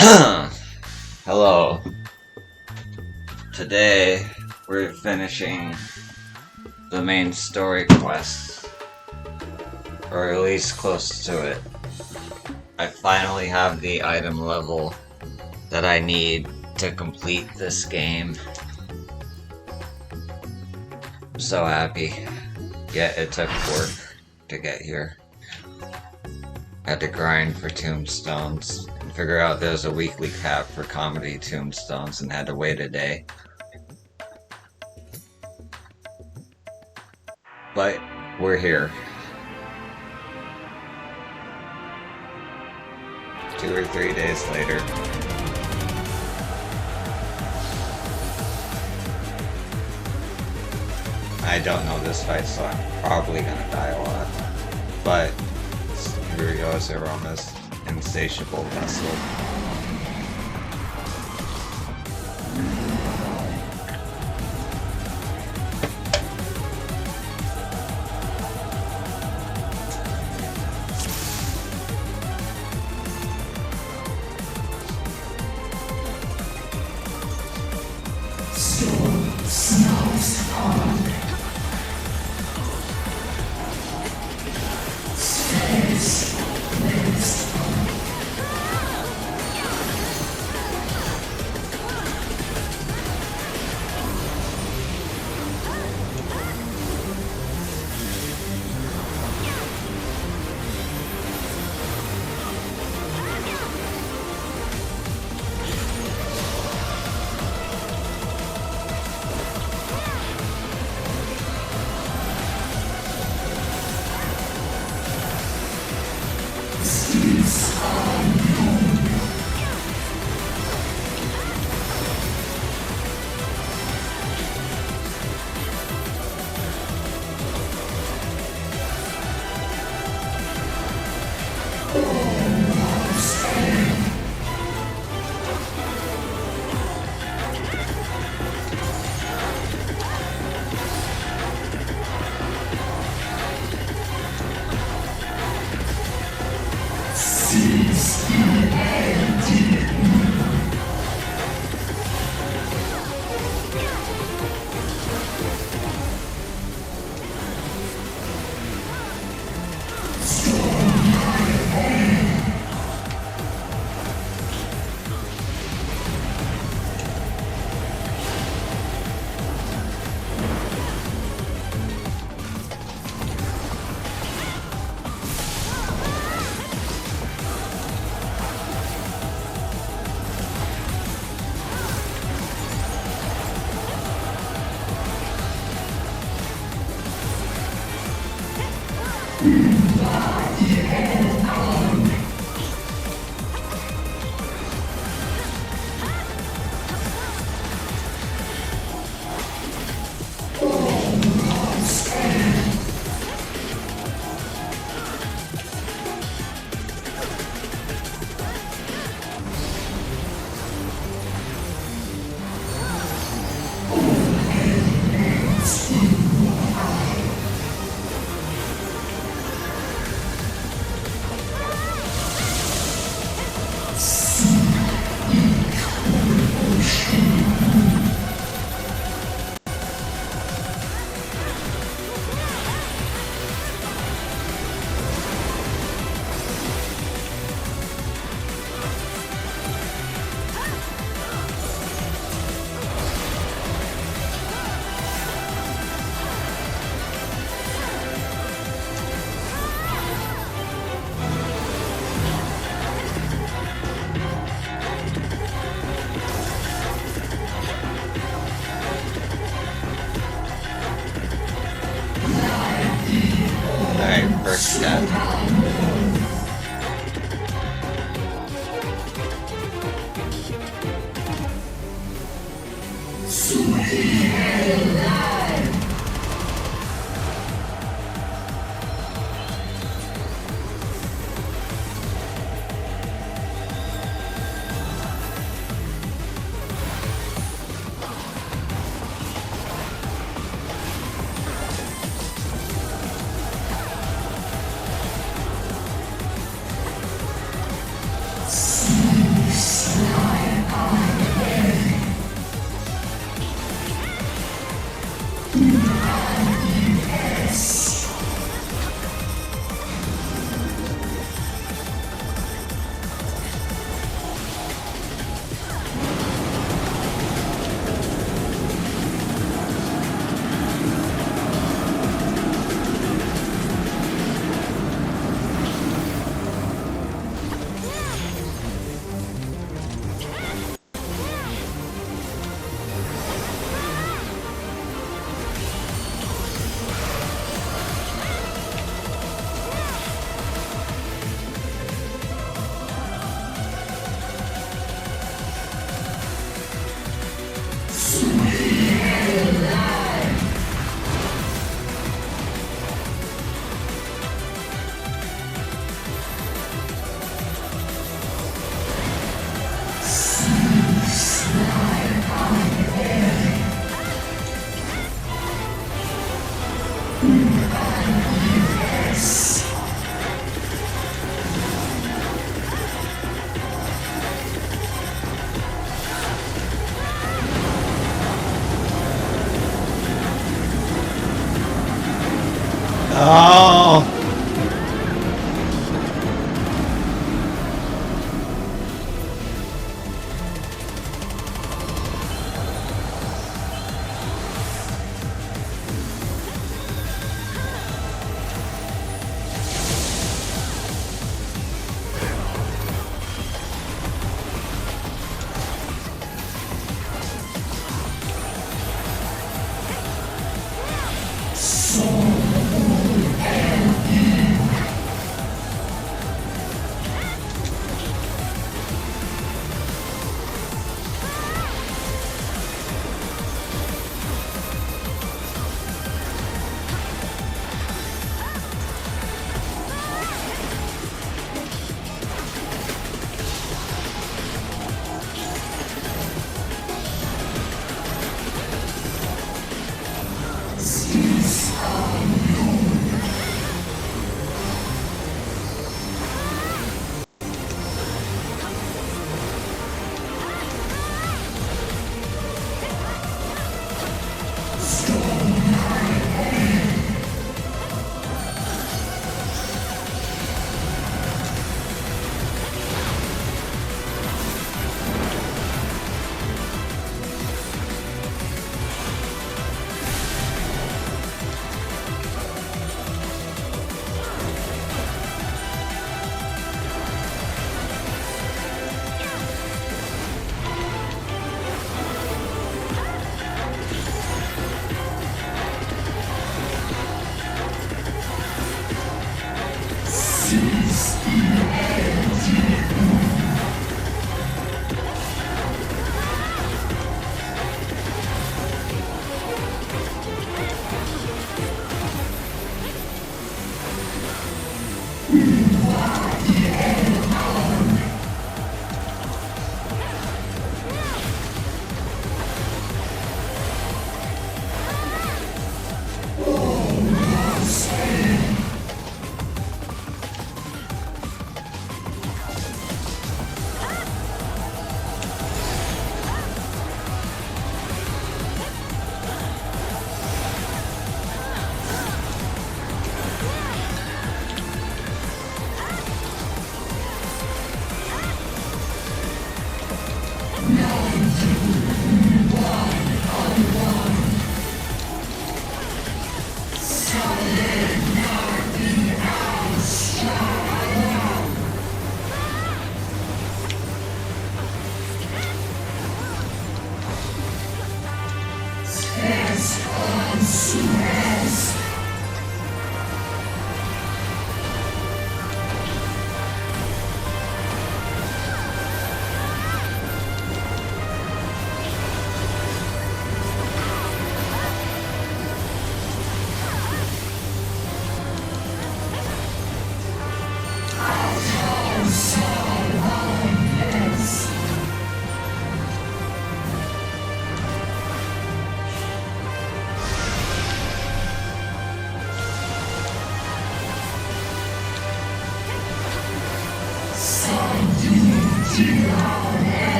Hello. Today we're finishing the main story quest, or at least close to it. I finally have the item level that I need to complete this game. I'm so happy. Yet it took work to get here. I had to grind for tombstones and figure out there's a weekly cap for comedy tombstones and had to wait a day. But we're here. 2 or 3 days later. I don't know this fight, so I'm probably gonna die a lot. But here we go, as Aroma's insatiable vessel.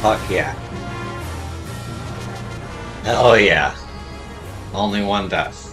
Fuck yeah. Hell yeah. Only one death.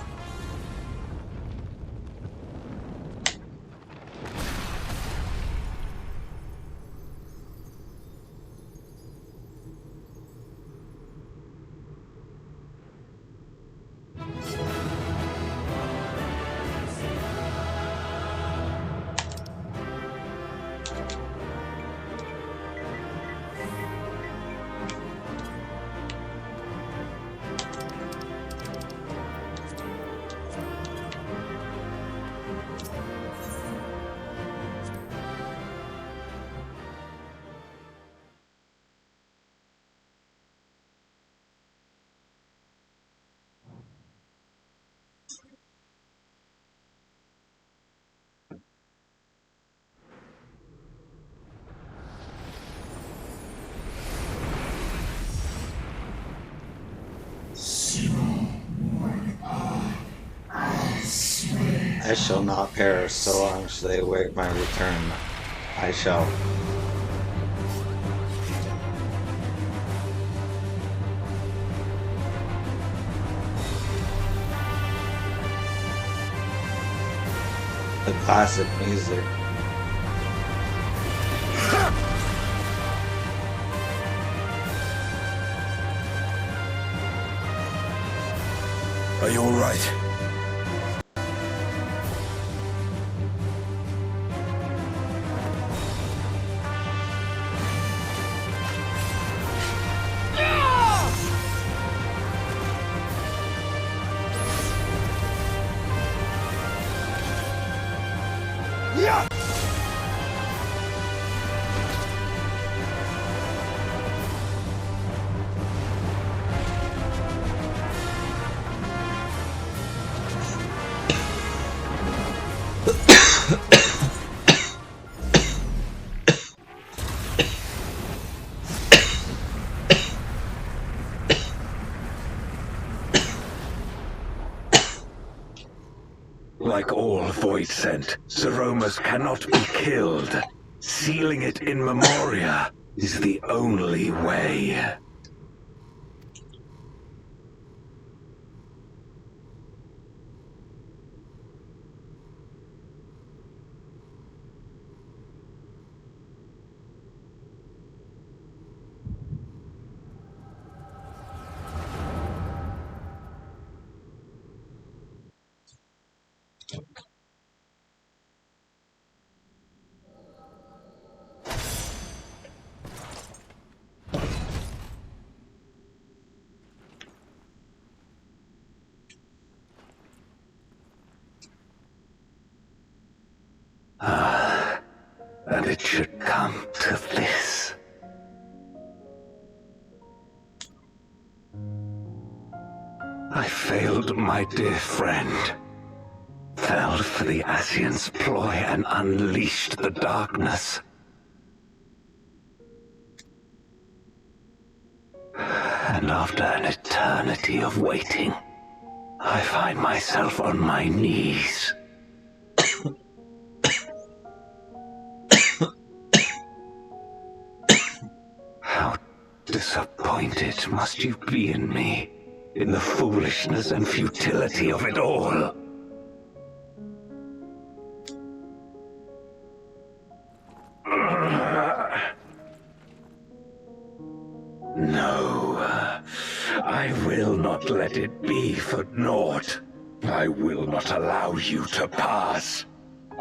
I shall not perish so long as they await my return. I shall. The classic music. Are you alright? Like all void scent, Zeromus cannot be killed. Sealing it in memoria is the only way. And it should come to this. I failed my dear friend. Fell for the Asian's ploy and unleashed the darkness. And after an eternity of waiting, I find myself on my knees. How disappointed must you be in me, in the foolishness and futility of it all. No, I will not let it be for naught. I will not allow you to pass.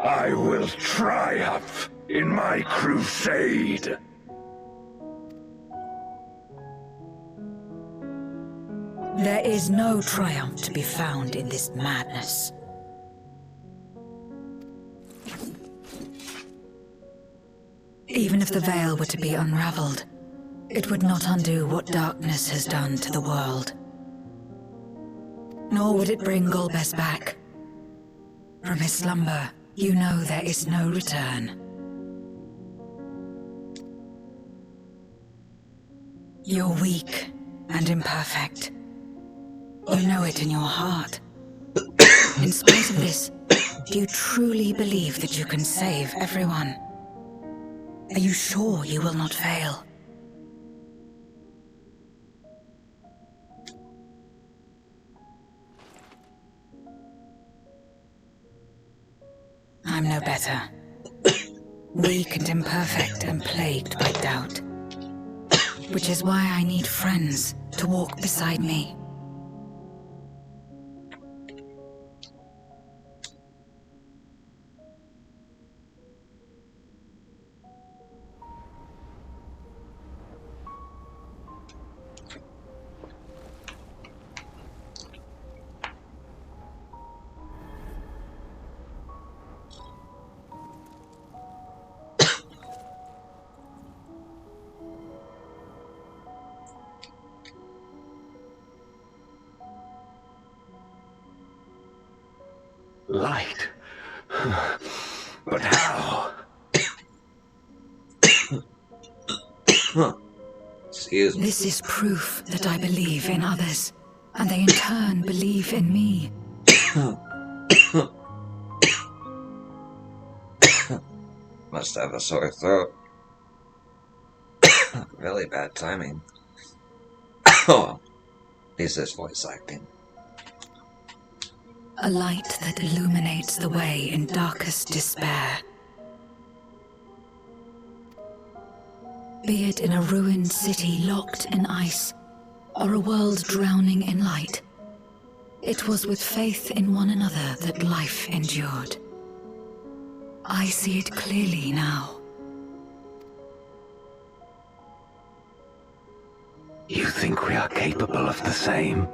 I will triumph in my crusade. There is no triumph to be found in this madness. Even if the veil were to be unraveled, it would not undo what darkness has done to the world. Nor would it bring Golbez back. From his slumber, you know there is no return. You're weak and imperfect. You know it in your heart. In spite of this, do you truly believe that you can save everyone? Are you sure you will not fail? I'm no better. Weak and imperfect and plagued by doubt. Which is why I need friends to walk beside me. Light? But how? Excuse me. This is proof that I believe in others, and they in turn believe in me. Must have a sore throat. Really bad timing. Is this voice acting? A light that illuminates the way in darkest despair. Be it in a ruined city locked in ice, or a world drowning in light, it was with faith in one another that life endured. I see it clearly now. You think we are capable of the same?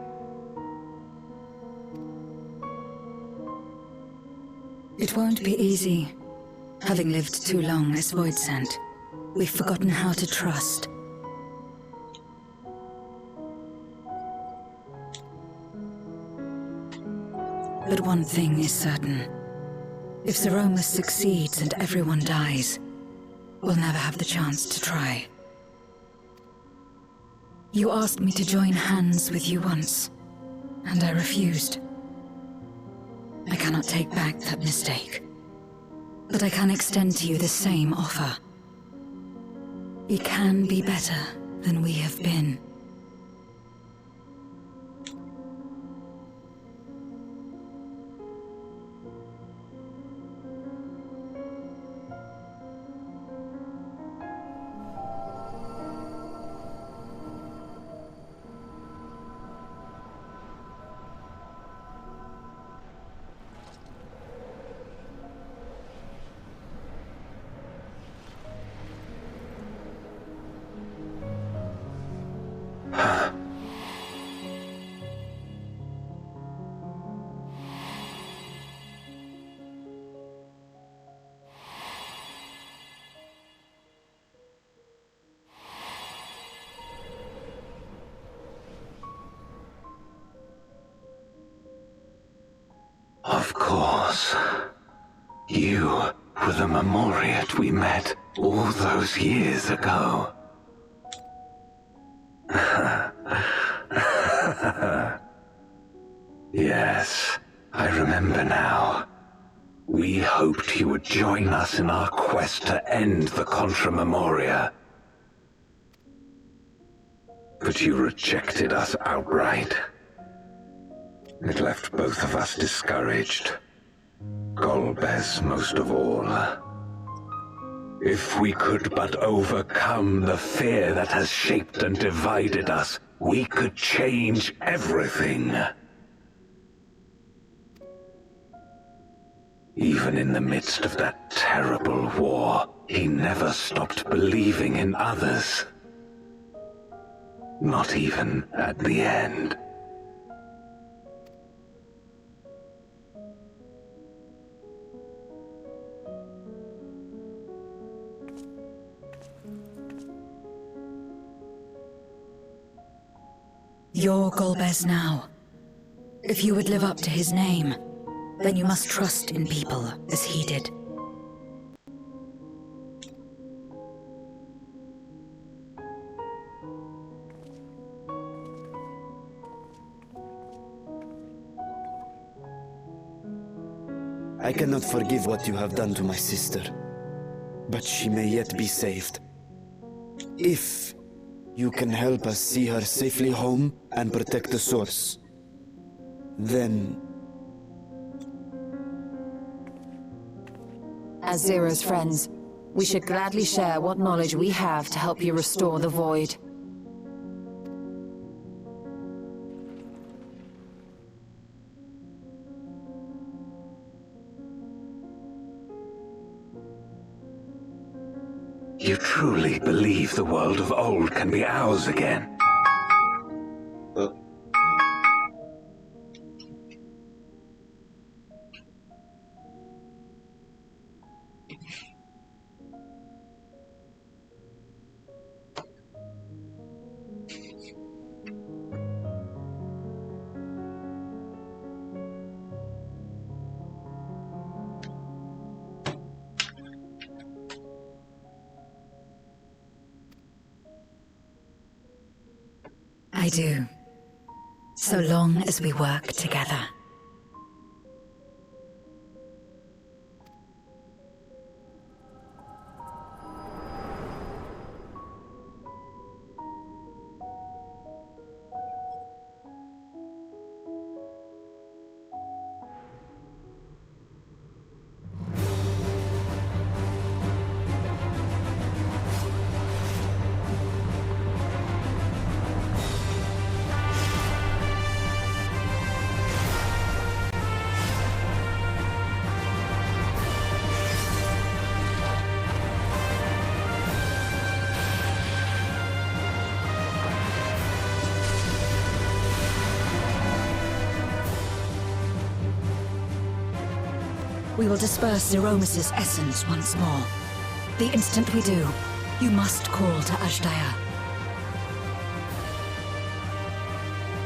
It won't be easy. Having lived too long as Voidsent, we've forgotten how to trust. But one thing is certain. If Zeromus succeeds and everyone dies, we'll never have the chance to try. You asked me to join hands with you once, and I refused. I cannot take back that mistake, but I can extend to you the same offer. We can be better than we have been. Of course. You were the Memoriat we met all those years ago. Yes, I remember now. We hoped you would join us in our quest to end the Contra Memoria. But you rejected us outright. It left both of us discouraged. Golbez most of all. If we could but overcome the fear that has shaped and divided us, we could change everything. Even in the midst of that terrible war, he never stopped believing in others. Not even at the end. You're Golbez now. If you would live up to his name, then you must trust in people as he did. I cannot forgive what you have done to my sister, but she may yet be saved. If you can help us see her safely home and protect the source, then As Zero's friends, we should gladly share what knowledge we have to help you restore the Void. You truly believe the world of old can be ours again? I do. So long as we work together. We will disperse Zeromus' essence once more. The instant we do, you must call to Ashdaya.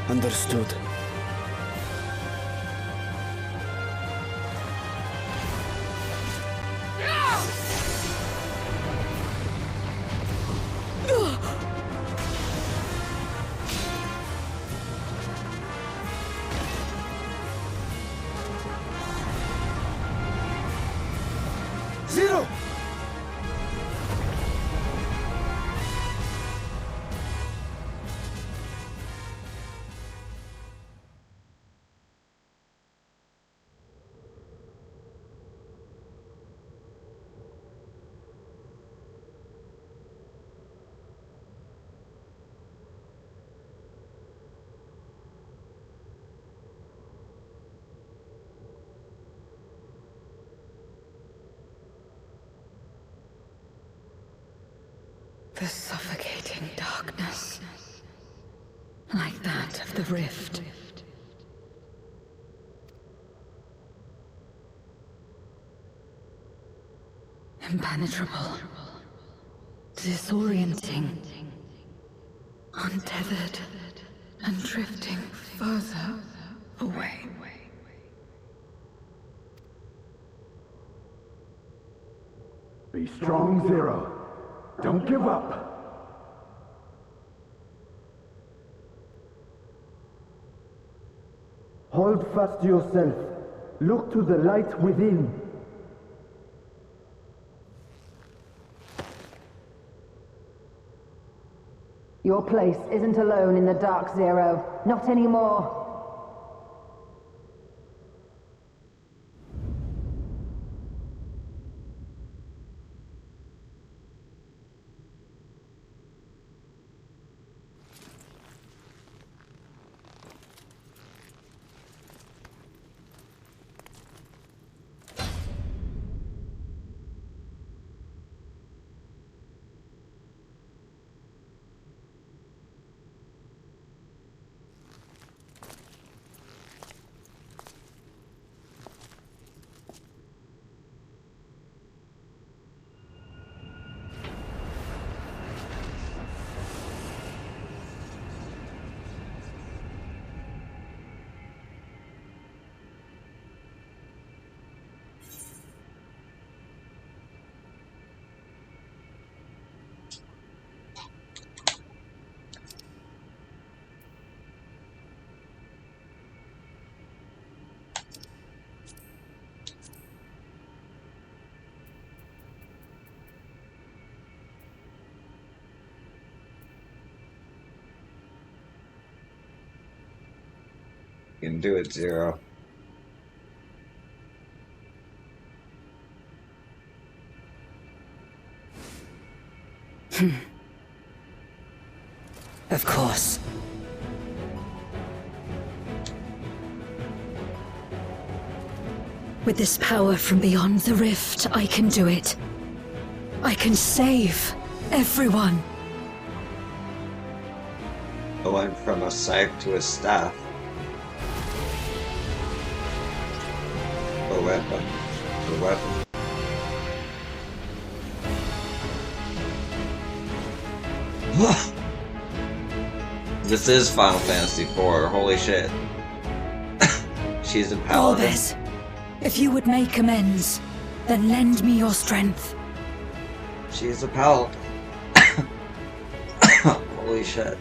Understood. Zero! The suffocating darkness, like that of the rift. Impenetrable, disorienting, untethered, and drifting further away. Be strong, Zero. Don't give up. Hold fast to yourself. Look to the light within. Your place isn't alone in the dark, Zero. Not anymore. You can do it, Zero. Of course. With this power from beyond the rift, I can do it. I can save everyone. I went from a scythe to a staff. A weapon. A weapon. This is Final Fantasy IV, holy shit. She's a paladin. Orbis, if you would make amends, then lend me your strength. She's a paladin. Holy shit.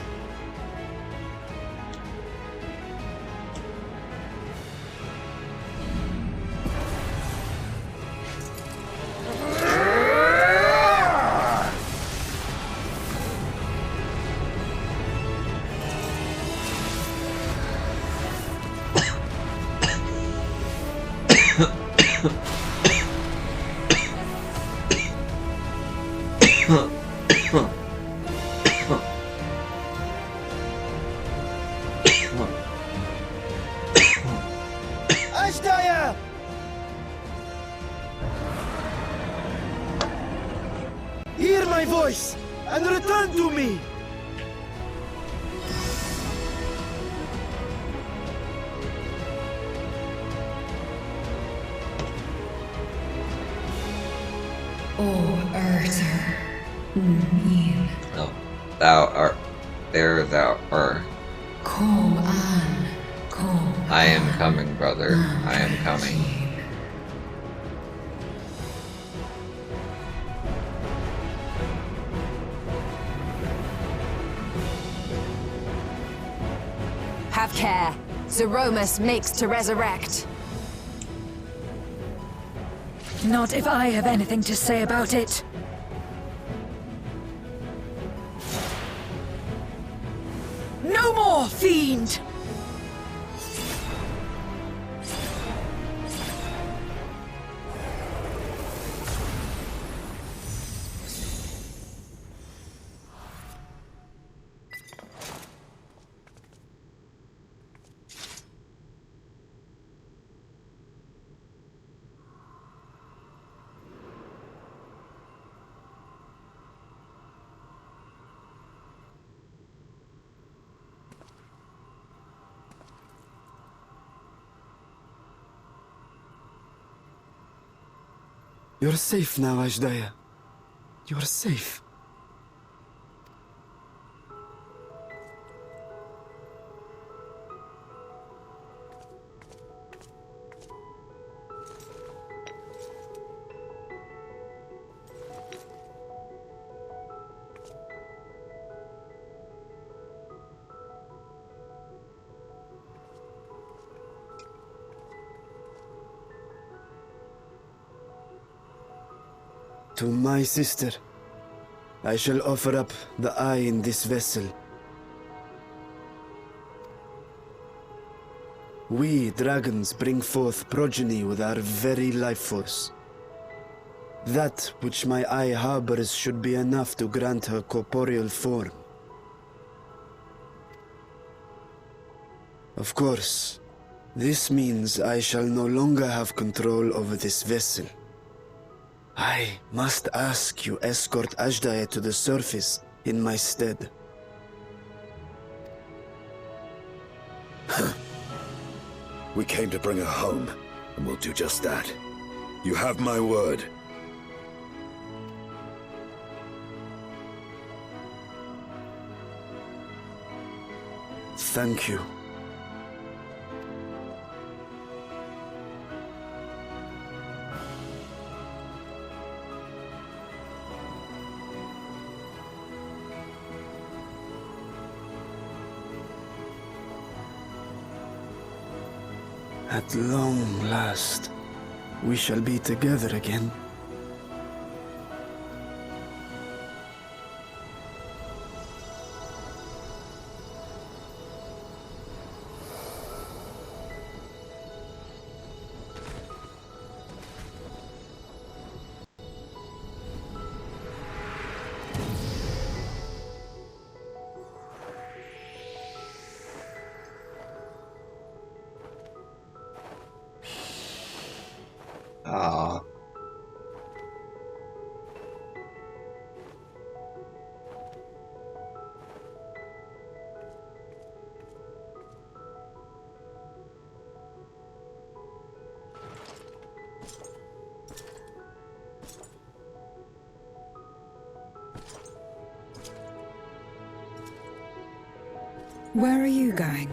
Ashdaya! Hear my voice and return to me! No. Thou art. There thou art. I am coming, brother. I am coming. Have care. Zeromus makes to resurrect. Not if I have anything to say about it. No more, fiend! You're safe now, Ashdaya. You're safe. To my sister, I shall offer up the eye in this vessel. We, dragons, bring forth progeny with our very life force. That which my eye harbors should be enough to grant her corporeal form. Of course, this means I shall no longer have control over this vessel. I must ask you escort Ashdaya to the surface in my stead. We came to bring her home, and we'll do just that. You have my word. Thank you. At long last, we shall be together again. Aw. Where are you going?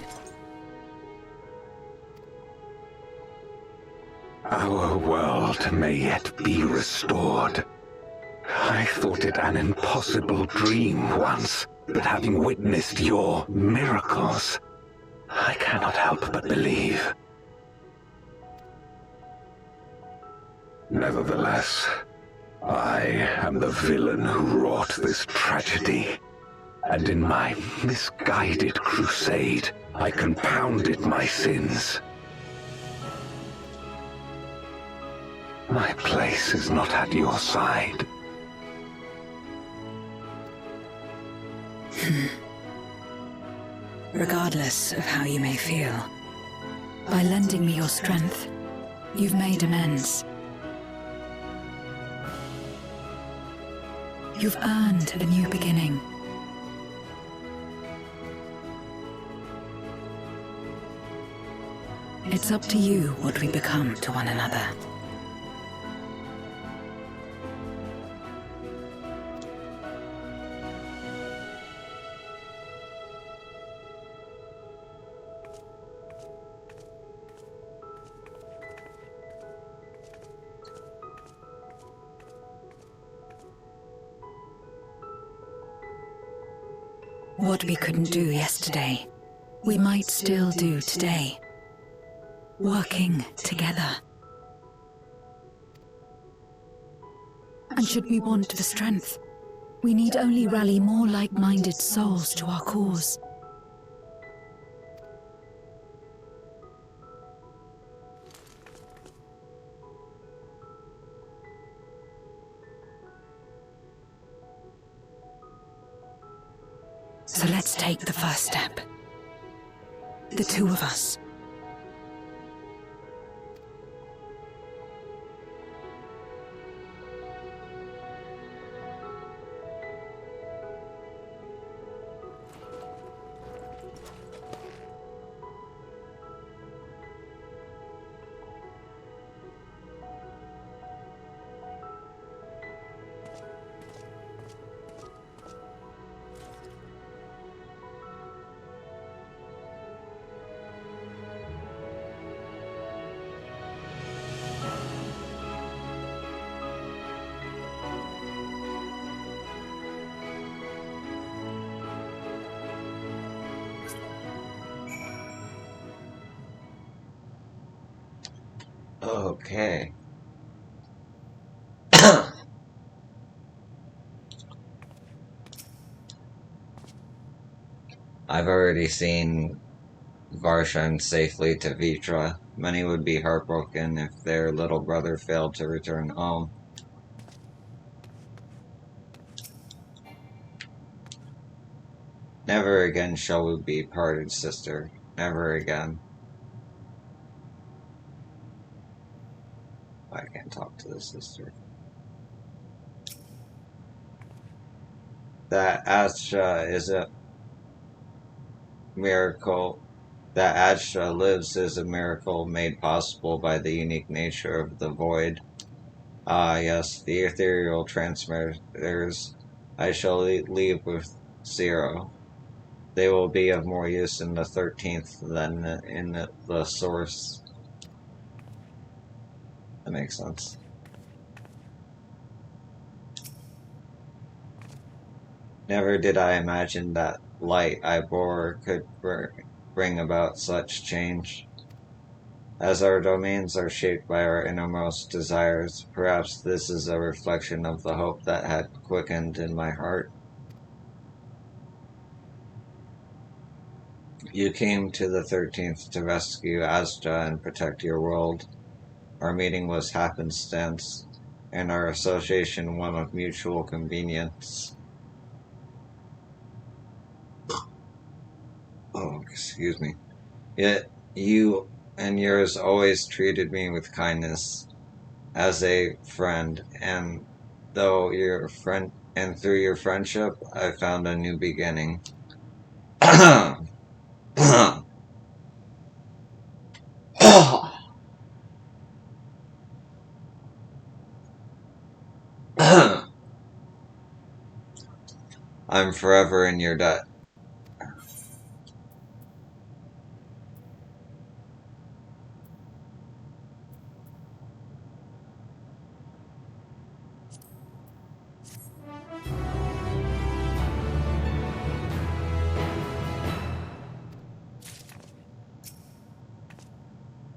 Our world may yet be restored. I thought it an impossible dream once, but having witnessed your miracles, I cannot help but believe. Nevertheless, I am the villain who wrought this tragedy, and in my misguided crusade, I compounded my sins. My place is not at your side. Regardless of how you may feel, by lending me your strength, you've made amends. You've earned a new beginning. It's up to you what we become to one another. What we couldn't do yesterday, we might still do today. Working together. And should we want the strength, we need only rally more like-minded souls to our cause. So let's take the first step. The two of us. Okay. I've already seen Varshan safely to Vitra. Many would be heartbroken if their little brother failed to return home. Never again shall we be parted, sister. Never again. I can't talk to the sister. That Astra is a miracle. That Astra lives is a miracle made possible by the unique nature of the void. Ah, yes, the ethereal transmitters. I shall leave with 0. They will be of more use in the 13th than in the source. That makes sense. Never did I imagine that light I bore could bring about such change. As our domains are shaped by our innermost desires, perhaps this is a reflection of the hope that had quickened in my heart. You came to the 13th to rescue Astra and protect your world. Our meeting was happenstance, and our association one of mutual convenience. Oh, excuse me. Yet you and yours always treated me with kindness. as a friend, and though your friend, and through your friendship, I found a new beginning. I'm forever in your debt.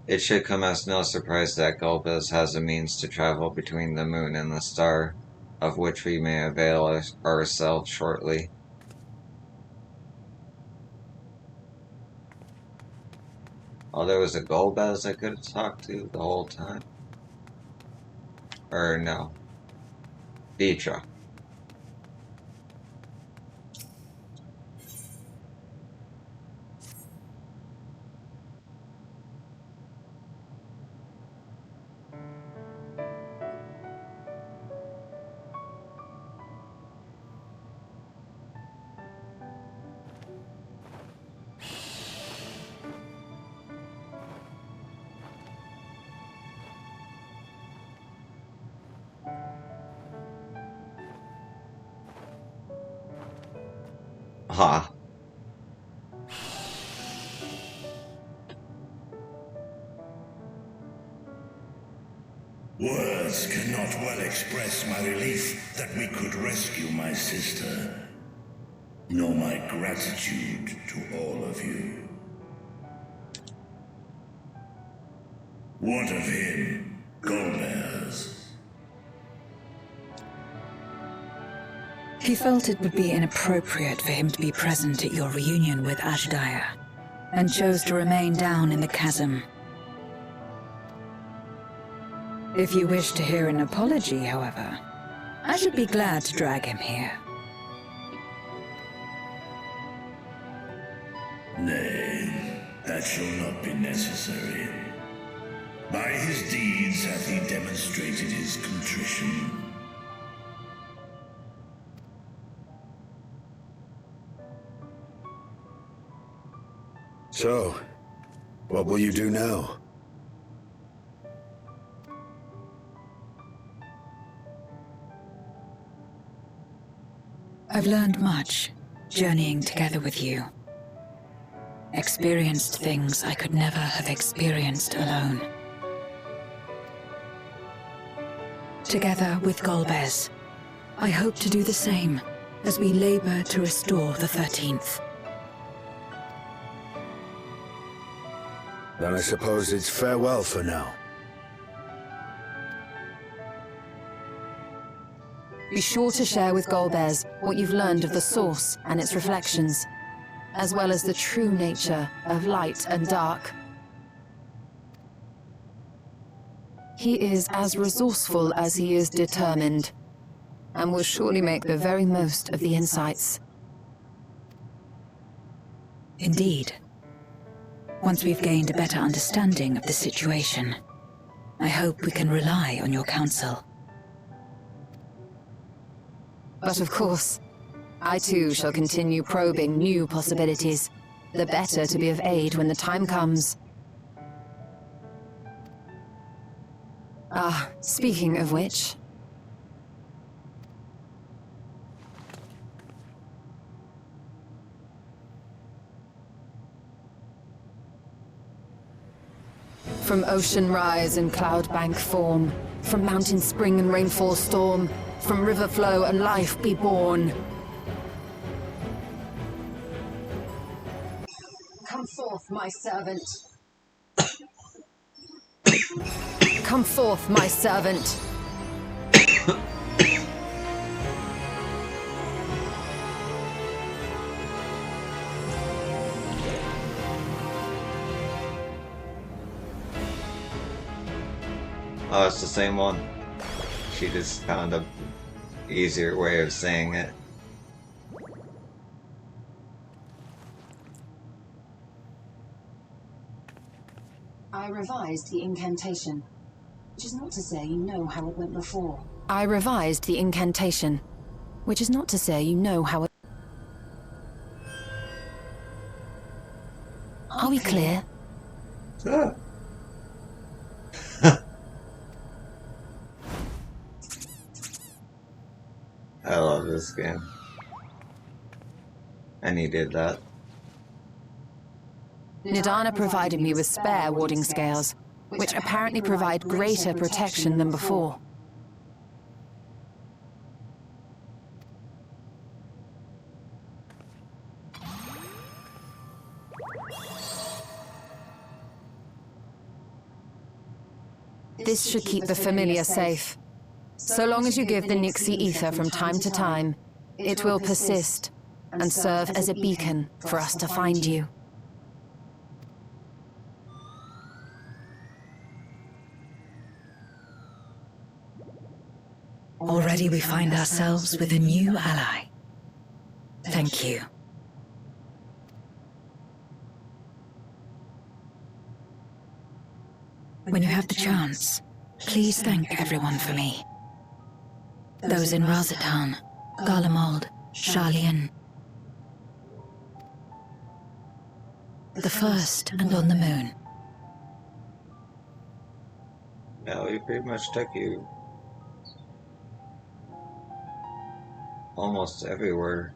It should come as no surprise that Gulbez has a means to travel between the moon and the star, of which we may avail ourselves shortly. Oh, there was a Gulbez I could have talked to the whole time? Or no. Vitra. Ha. Words cannot well express my relief that we could rescue my sister, nor my gratitude to all of you. What of him, Golbez? He felt it would be inappropriate for him to be present at your reunion with Ashdaya, and chose to remain down in the chasm. If you wish to hear an apology, however, I should be glad to drag him here. Nay, that shall not be necessary. By his deeds hath he demonstrated his contrition. So, what will you do now? I've learned much, journeying together with you. Experienced things I could never have experienced alone. Together with Golbez, I hope to do the same as we labor to restore the 13th. Then I suppose it's farewell for now. Be sure to share with Golbez what you've learned of the Source and its reflections, as well as the true nature of light and dark. He is as resourceful as he is determined, and will surely make the very most of the insights. Indeed. Once we've gained a better understanding of the situation, I hope we can rely on your counsel. But of course, I too shall continue probing new possibilities, the better to be of aid when the time comes. Ah, speaking of which... From ocean rise and cloud bank form, from mountain spring and rainfall storm, from river flow and life be born. Come forth, my servant. Come forth, my servant. Oh, it's the same one. She just found a easier way of saying it. I revised the incantation. Which is not to say you know how it went before. I revised the incantation, which is not to say you know how it... Are we clear? Ah. I love this game. And he did that. Nidana provided me with spare warding scales, which apparently provide greater protection than before. This should keep the familiar safe. So long as you give the Nixie ether from time to time, it will persist and serve as a beacon for us to find you. Already we find ourselves with a new ally. Thank you. When you have the chance, please thank everyone for me. Those in Razatan, Garlemald, Sharlayan. The first and on the moon. Yeah, we pretty much took you almost everywhere.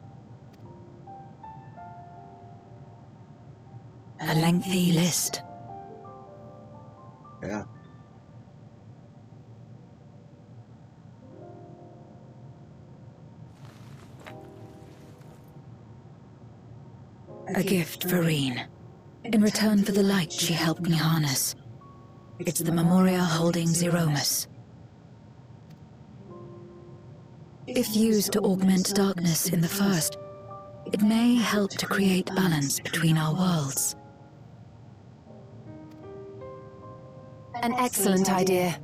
A lengthy list. Yeah. A gift for Reen, in return for the light she helped me harness. It's the Memoria holding Zeromus. If used to augment darkness in the first, it may help to create balance between our worlds. An excellent idea.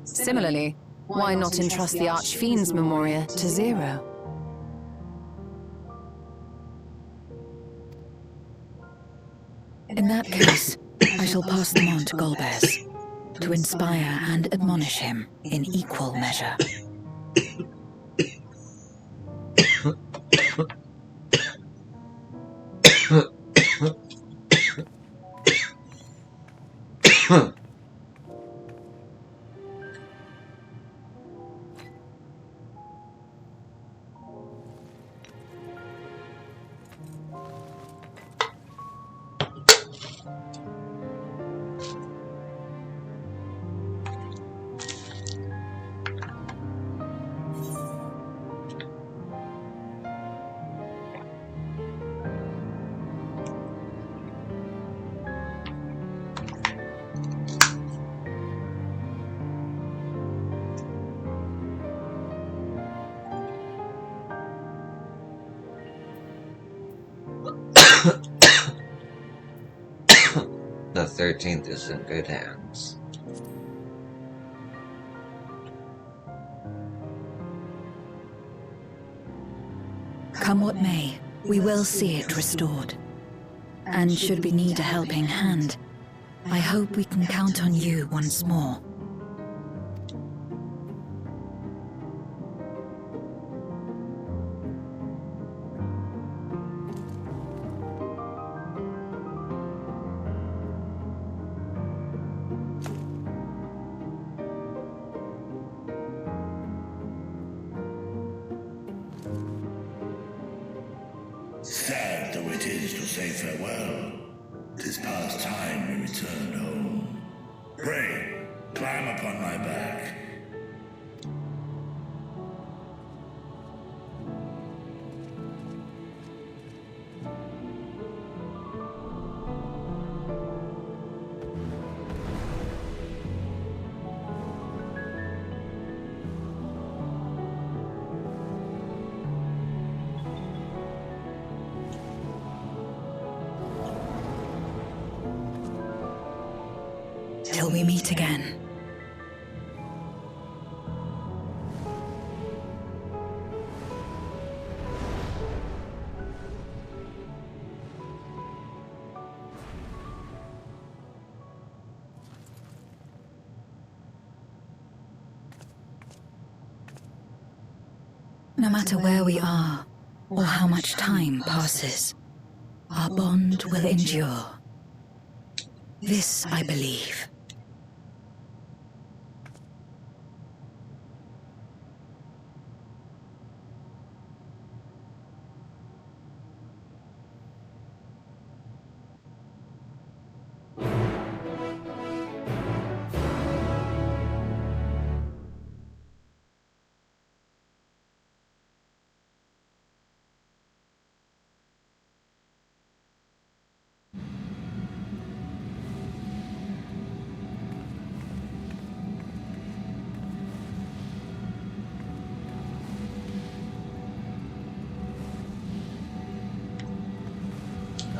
Similarly, why not entrust the Archfiend's Memoria to Zero? In that case, I shall pass them on to Golbez, to inspire and admonish him in equal measure. The 13th is in good hands. Come what may, we will see it restored. And should we need a helping hand, I hope we can count on you once more. Sad though it is to say farewell, 'tis past time we returned home. Pray, climb upon my back. Till we meet again. No matter where we are, or how much time passes, our bond will endure. This I believe.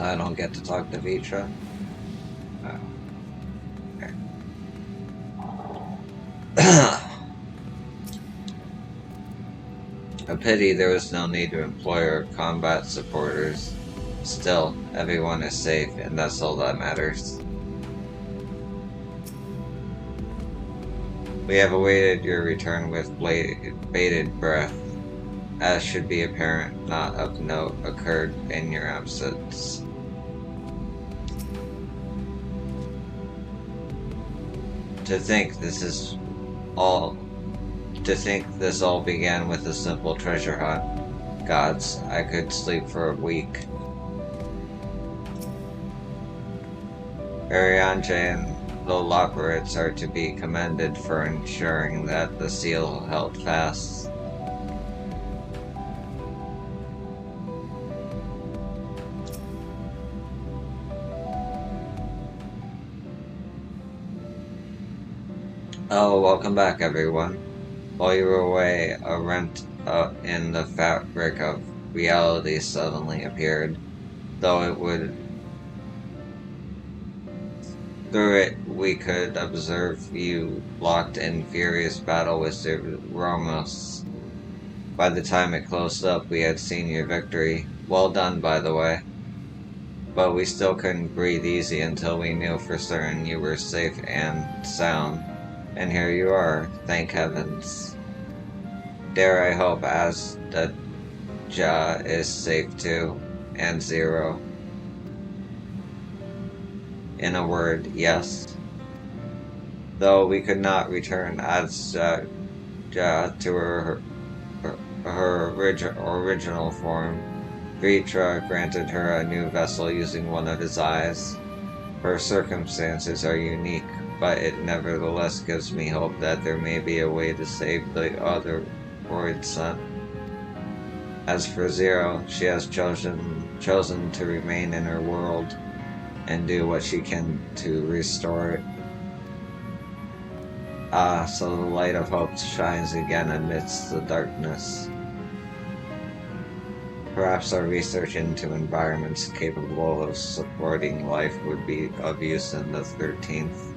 I don't get to talk to Vitra. A pity there was no need to employ our combat supporters. Still, everyone is safe, and that's all that matters. We have awaited your return with bated breath. As should be apparent, not of note occurred in your absence. To think this all began with a simple treasure hunt. Gods, I could sleep for a week. Arianje and the Loperates are to be commended for ensuring that the seal held fast. Oh, welcome back, everyone. While you were away, a rent in the fabric of reality suddenly appeared. Through it, we could observe you locked in furious battle with Ramos. By the time it closed up, we had seen your victory. Well done, by the way. But we still couldn't breathe easy until we knew for certain you were safe and sound. And here you are, thank heavens. Dare I hope Asda is safe too, and Zero. In a word, yes. Though we could not return Asda to her original form, Vitra granted her a new vessel using one of his eyes. Her circumstances are unique, but it nevertheless gives me hope that there may be a way to save the other Void Son. As for Zero, she has chosen to remain in her world and do what she can to restore it. Ah, so the light of hope shines again amidst the darkness. Perhaps our research into environments capable of supporting life would be of use in the 13th.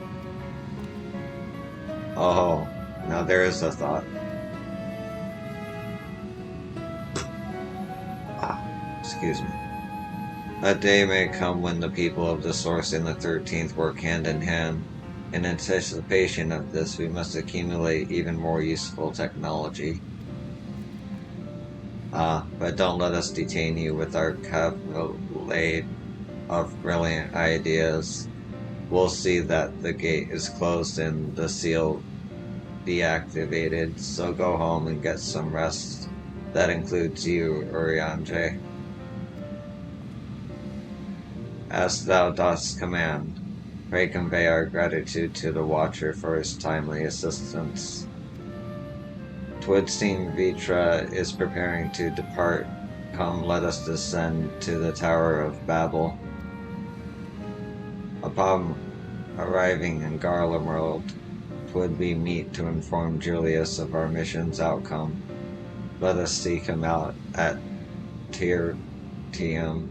Oh, now there is a thought. Excuse me. A day may come when the people of the Source and the 13th work hand in hand. In anticipation of this, we must accumulate even more useful technology. But don't let us detain you with our cavalcade of brilliant ideas. We'll see that the gate is closed and the seal deactivated, so go home and get some rest. That includes you, Urianje. As thou dost command, pray convey our gratitude to the Watcher for his timely assistance. 'Twould seem Vitra is preparing to depart. Come, let us descend to the Tower of Babel. Upon arriving in Garlem World, 'twould be meet to inform Julius of our mission's outcome. Let us seek him out at Tirtium.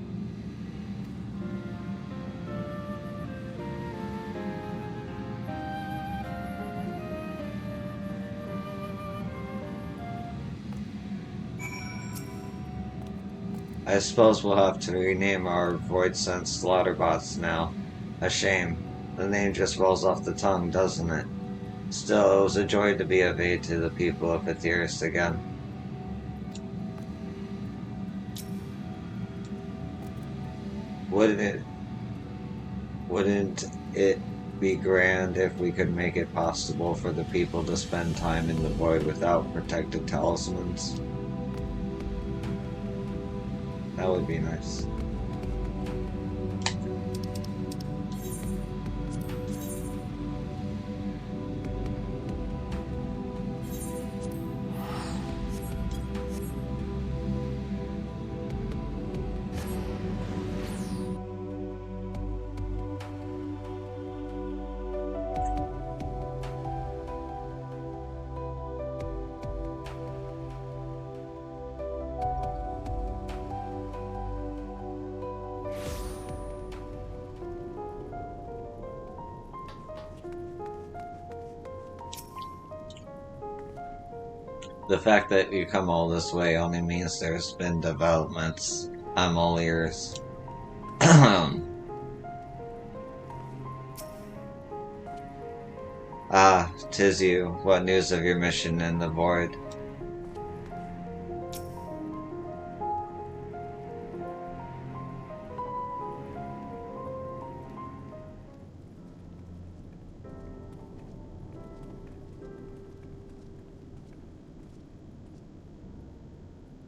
I suppose we'll have to rename our Void Sense Slaughterbots now. A shame. The name just rolls off the tongue, doesn't it? Still, it was a joy to be of aid to the people of Aetheris again. Wouldn't it be grand if we could make it possible for the people to spend time in the void without protected talismans? That would be nice. The fact that you come all this way only means there's been developments. I'm all ears. Ah, 'tis you. What news of your mission in the void?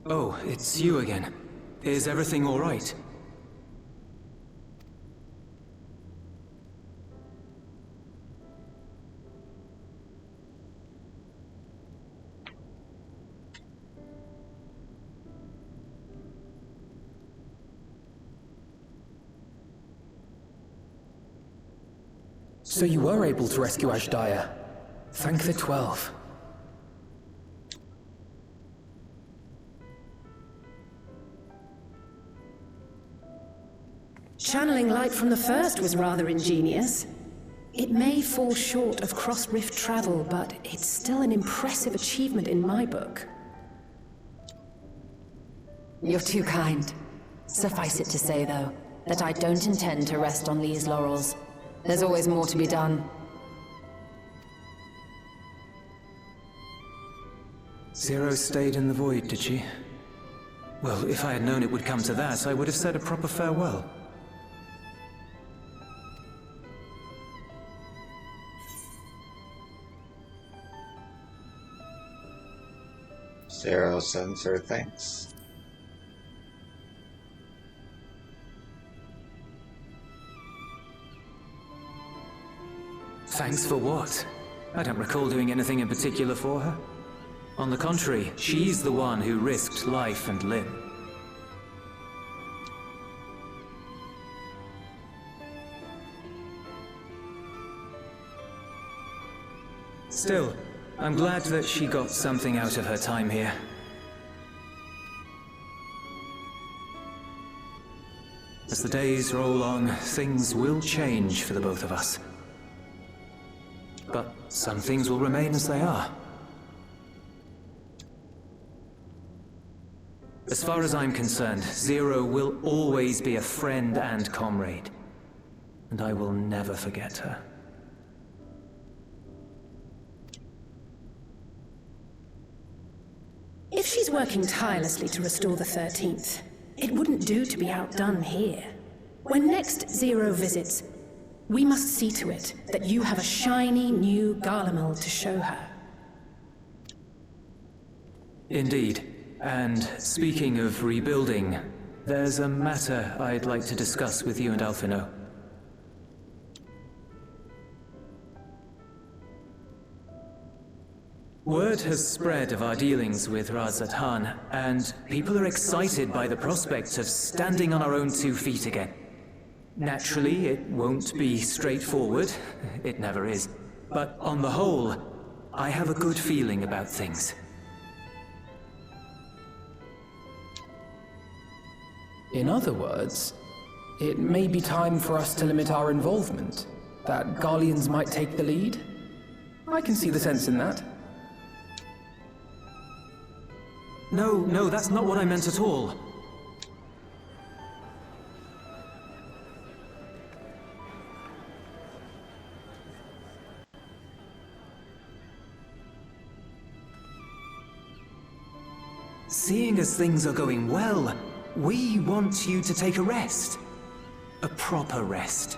Oh, it's you again. Is everything all right? So you were able to rescue Ashdaya. Thank the 12. Channeling light from the first was rather ingenious. It may fall short of cross-rift travel, but it's still an impressive achievement in my book. You're too kind. Suffice it to say, though, that I don't intend to rest on these laurels. There's always more to be done. Zero stayed in the void, did she? Well, if I had known it would come to that, I would have said a proper farewell. Zero sends her thanks. Thanks for what? I don't recall doing anything in particular for her. On the contrary, she's the one who risked life and limb. Still, I'm glad that she got something out of her time here. As the days roll on, things will change for the both of us. But some things will remain as they are. As far as I'm concerned, Zero will always be a friend and comrade. And I will never forget her. If she's working tirelessly to restore the 13th, it wouldn't do to be outdone here. When next Zero visits, we must see to it that you have a shiny new Garlemald to show her. Indeed. And speaking of rebuilding, there's a matter I'd like to discuss with you and Alphino. Word has spread of our dealings with Razat Khan, and people are excited by the prospect of standing on our own 2 feet again. Naturally, it won't be straightforward. It never is. But on the whole, I have a good feeling about things. In other words, it may be time for us to limit our involvement. That Garleans might take the lead. I can see the sense in that. No, that's not what I meant at all. Seeing as things are going well, we want you to take a rest. A proper rest.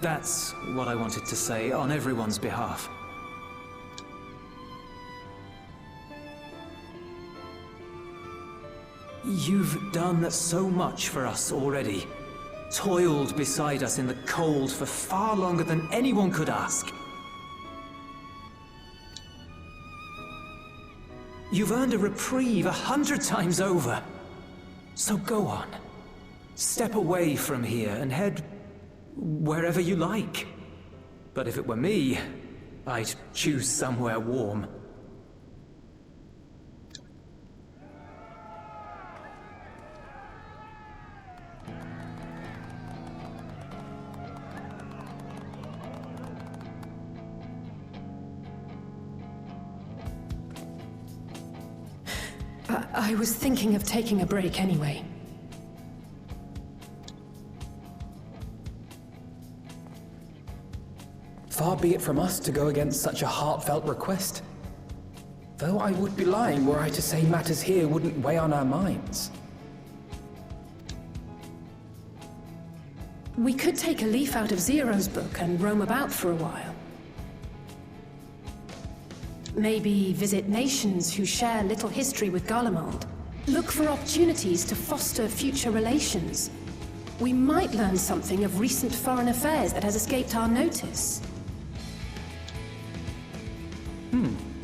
That's what I wanted to say on everyone's behalf. You've done so much for us already. Toiled beside us in the cold for far longer than anyone could ask. You've earned a reprieve 100 times over. So go on. Step away from here and head wherever you like. But if it were me, I'd choose somewhere warm. I was thinking of taking a break anyway. Far be it from us to go against such a heartfelt request. Though I would be lying were I to say matters here wouldn't weigh on our minds. We could take a leaf out of Zero's book and roam about for a while. Maybe visit nations who share little history with Garlemald. Look for opportunities to foster future relations. We might learn something of recent foreign affairs that has escaped our notice.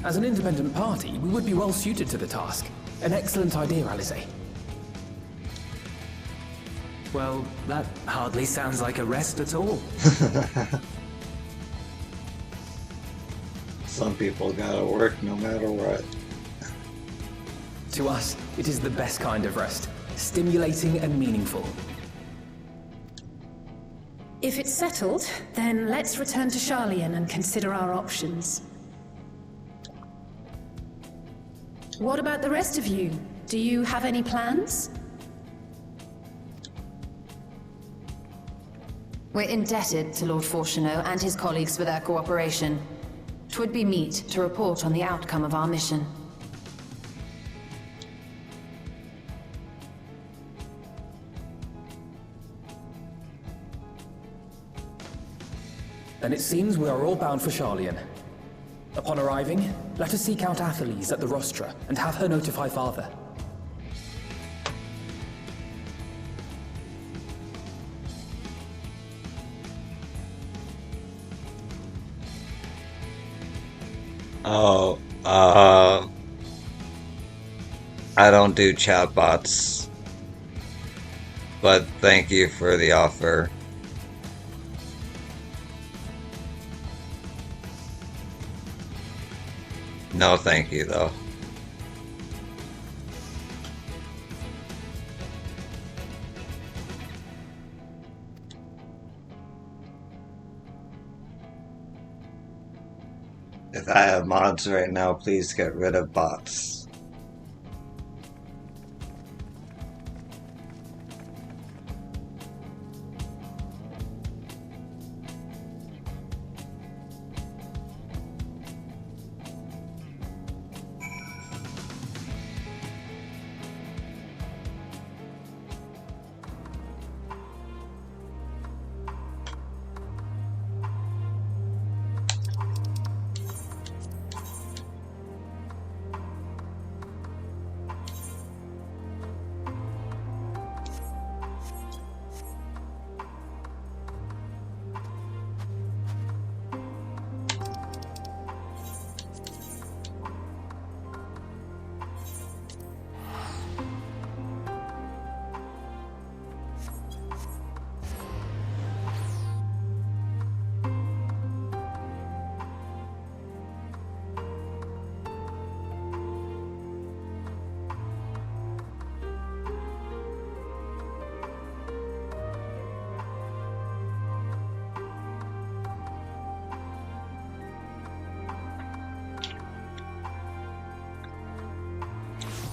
As an independent party, we would be well suited to the task. An excellent idea, Alisaie. Well, that hardly sounds like a rest at all. Some people gotta work no matter what. To us, it is the best kind of rest. Stimulating and meaningful. If it's settled, then let's return to Sharlayan and consider our options. What about the rest of you? Do you have any plans? We're indebted to Lord Fortuneau and his colleagues for their cooperation. 'Twould be meet to report on the outcome of our mission. Then it seems we are all bound for Sharlayan. Upon arriving, let us seek out Athelise at the rostra and have her notify Father. Oh, I don't do chatbots, but thank you for the offer. No, thank you, though. If I have mods right now, please get rid of bots.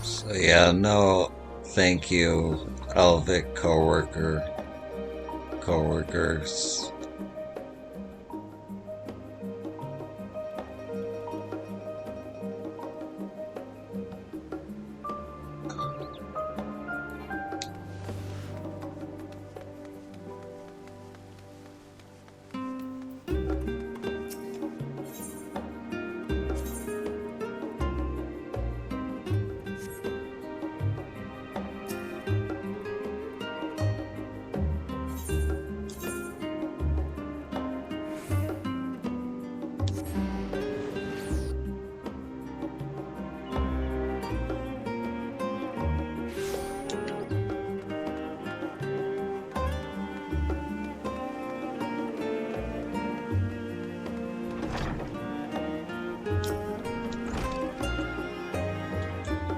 So yeah, no, thank you, Elvic coworkers.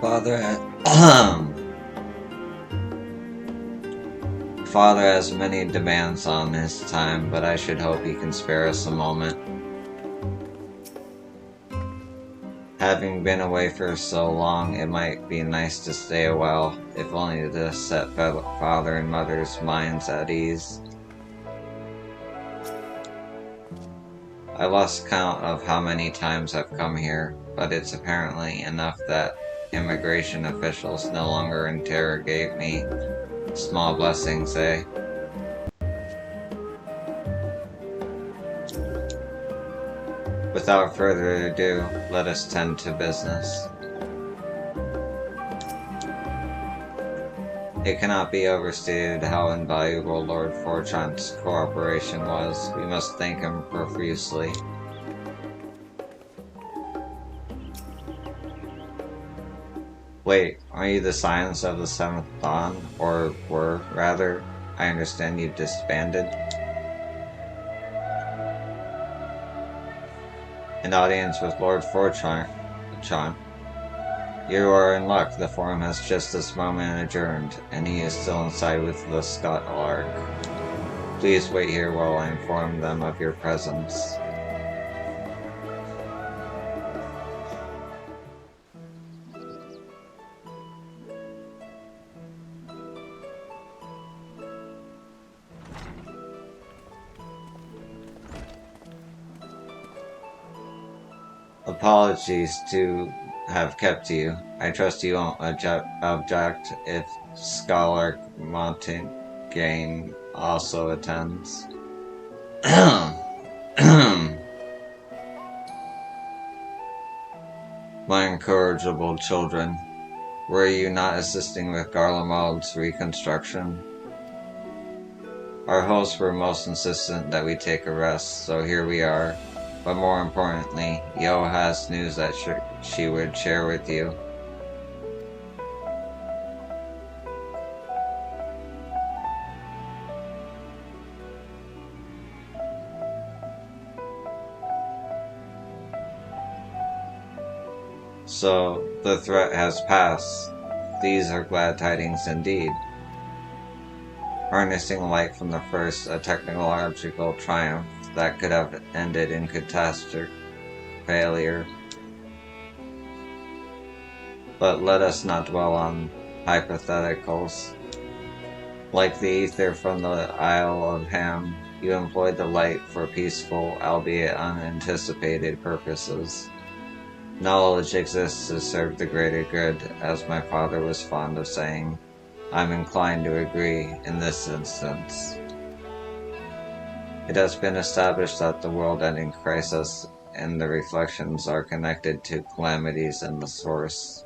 Father, Father has many demands on his time, but I should hope he can spare us a moment. Having been away for so long, it might be nice to stay a while, if only to set father and mother's minds at ease. I lost count of how many times I've come here, but it's apparently enough that immigration officials no longer interrogate me. Small blessings, eh? Without further ado, let us tend to business. It cannot be overstated how invaluable Lord Fortran's cooperation was. We must thank him profusely. Wait, are you the Scions of the Seventh Dawn? Or were, rather? I understand you disbanded? An audience with Lord Fortran. You are in luck. The forum has just this moment adjourned, and he is still inside with the Scotarch. Please wait here while I inform them of your presence. Apologies to have kept you. I trust you won't object if Scholar Montaigne also attends. My incorrigible children, were you not assisting with Garlemald's reconstruction? Our hosts were most insistent that we take a rest, so here we are. But more importantly, Yo has news that she would share with you. So, the threat has passed. These are glad tidings indeed. Harnessing light from the first, a technological triumph that could have ended in catastrophic failure. But let us not dwell on hypotheticals. Like the ether from the Isle of Ham, you employed the light for peaceful, albeit unanticipated purposes. Knowledge exists to serve the greater good, as my father was fond of saying. I'm inclined to agree in this instance. It has been established that the world-ending crisis and the reflections are connected to calamities in the source.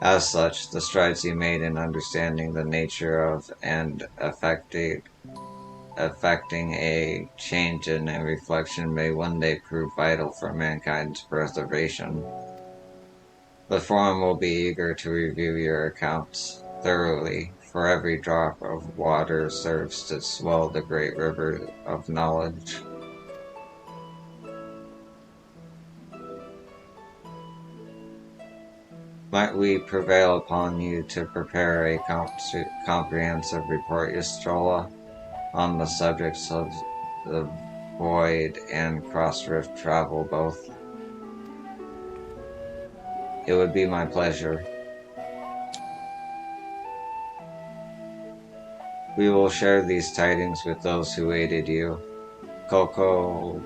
As such, the strides you made in understanding the nature of and affecting a change in a reflection may one day prove vital for mankind's preservation. The Forum will be eager to review your accounts thoroughly, for every drop of water serves to swell the great river of knowledge. Might we prevail upon you to prepare a comprehensive report, Ystrola, on the subjects of the void and cross-rift travel both? It would be my pleasure. We will share these tidings with those who aided you. Coco,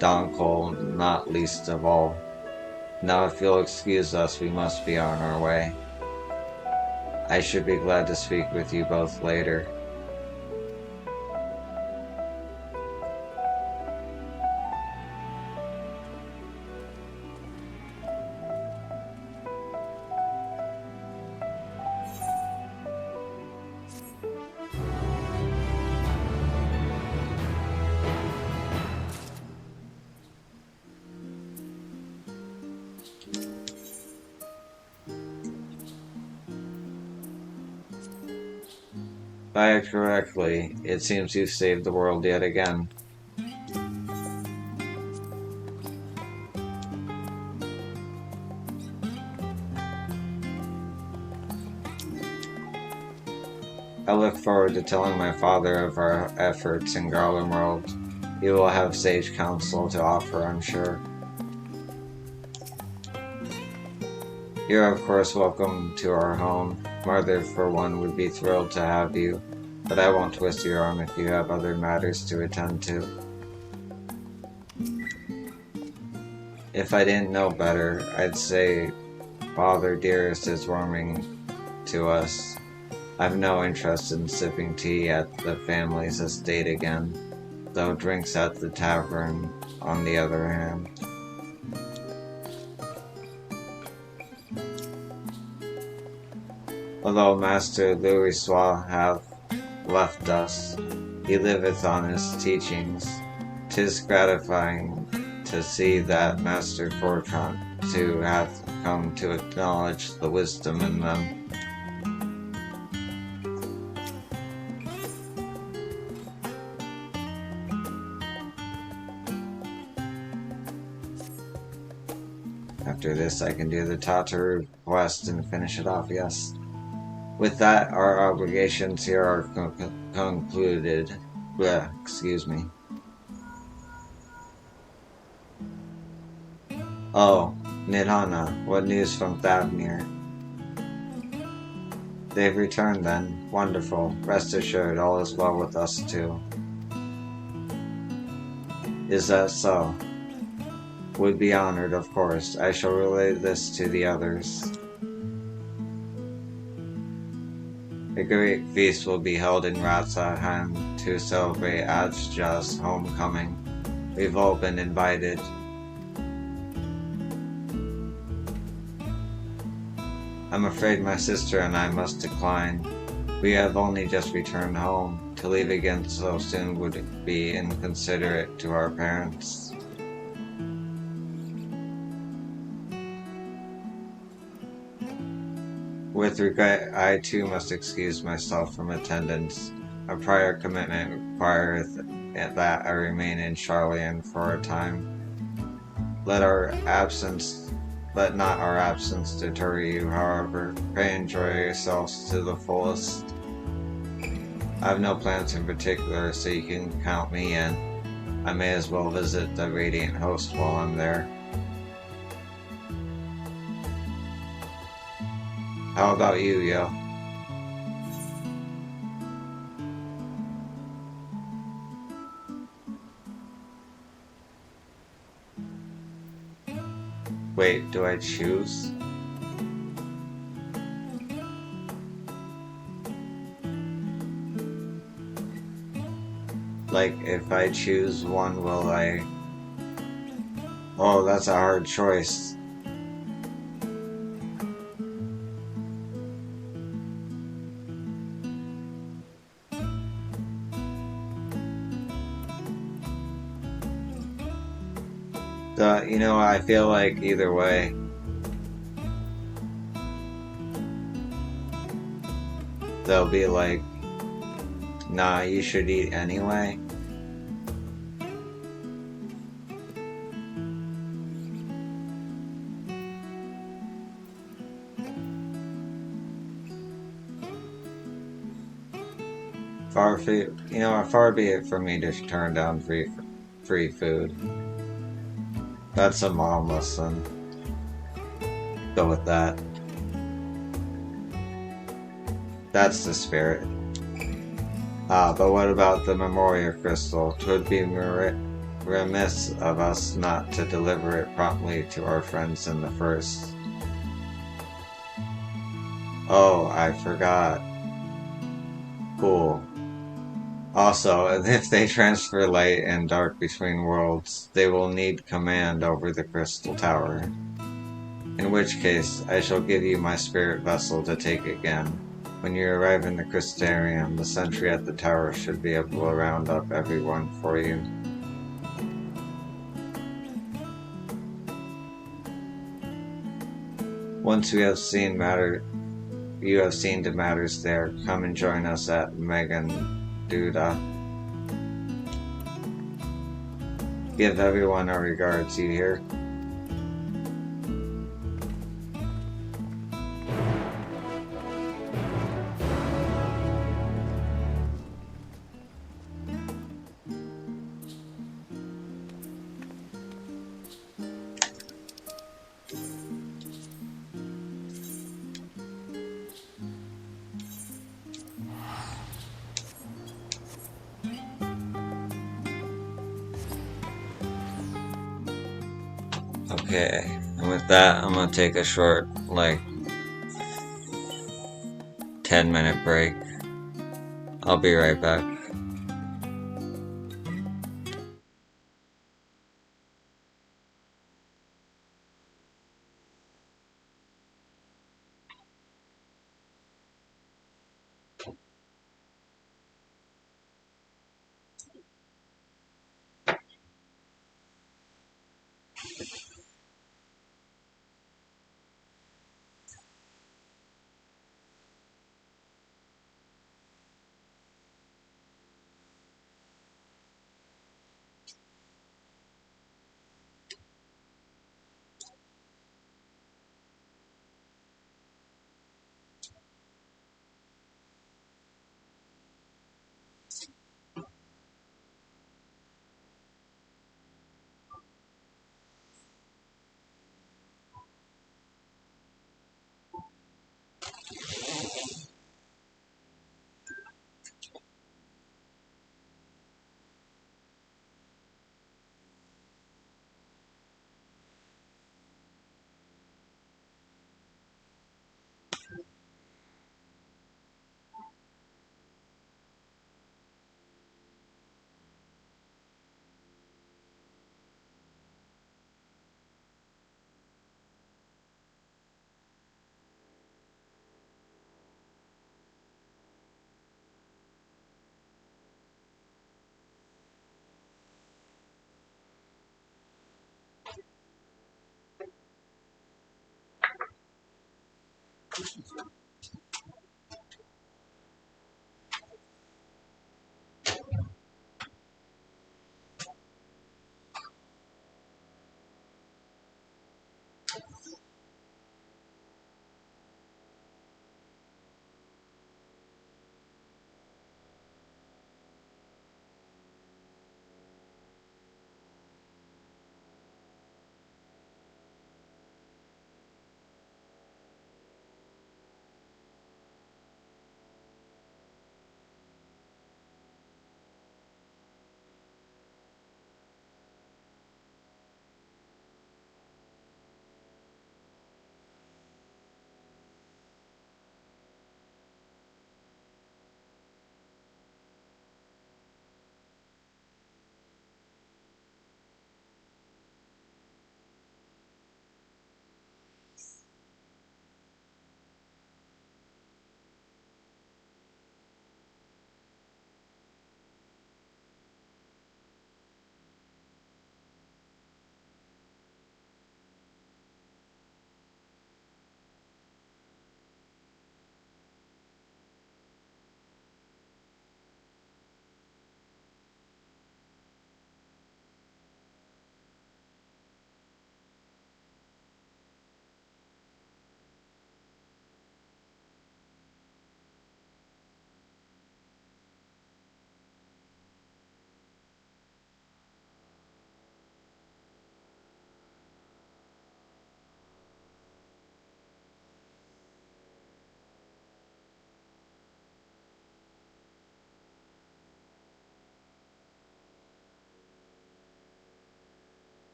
Donkol, not least of all. Now if you'll excuse us, we must be on our way. I should be glad to speak with you both later. I act correctly, it seems you've saved the world yet again. I look forward to telling my father of our efforts in Garland World. He will have sage counsel to offer, I'm sure. You're of course welcome to our home. Mother, for one, would be thrilled to have you, but I won't twist your arm if you have other matters to attend to. If I didn't know better, I'd say Father Dearest is warming to us. I've no interest in sipping tea at the family's estate again, though drinks at the tavern, on the other hand. Although Master Louisoix hath left us, he liveth on his teachings. 'Tis gratifying to see that Master Fortran too hath come to acknowledge the wisdom in them. After this I can do the Tataru quest and finish it off, yes. With that, our obligations here are concluded. Blech, excuse me. Oh, Nidhana, what news from Thavnir? They've returned then. Wonderful. Rest assured, all is well with us too. Is that so? Would be honored, of course. I shall relay this to the others. A great feast will be held in Ratsahan to celebrate Ajja's homecoming. We've all been invited. I'm afraid my sister and I must decline. We have only just returned home. To leave again so soon would be inconsiderate to our parents. With regret, I too must excuse myself from attendance. A prior commitment requireth that I remain in Charlian for a time. Let not our absence deter you, however. Pray enjoy yourselves to the fullest. I have no plans in particular, so you can count me in. I may as well visit the Radiant Host while I'm there. How about you, yo? Wait, do I choose? Like, if I choose one, will I... Oh, that's a hard choice. I feel like either way. They'll be like, nah, you should eat anyway. Far be it from me to turn down free food. That's a mom lesson. Go with that. That's the spirit. But what about the Memoria Crystal? 'Twould be remiss of us not to deliver it promptly to our friends in the first. Oh, I forgot. Cool. Also, if they transfer light and dark between worlds, they will need command over the Crystal Tower. In which case, I shall give you my spirit vessel to take again. When you arrive in the Crystarium, the sentry at the tower should be able to round up everyone for you. Once we have seen matters you have seen to matters there. Come and join us at Megan Duda. Give everyone our regards, you hear? Okay, and with that, I'm gonna take a short, like, 10-minute break. I'll be right back.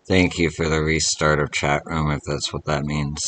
Thank you for the restart of chat room, if that's what that means.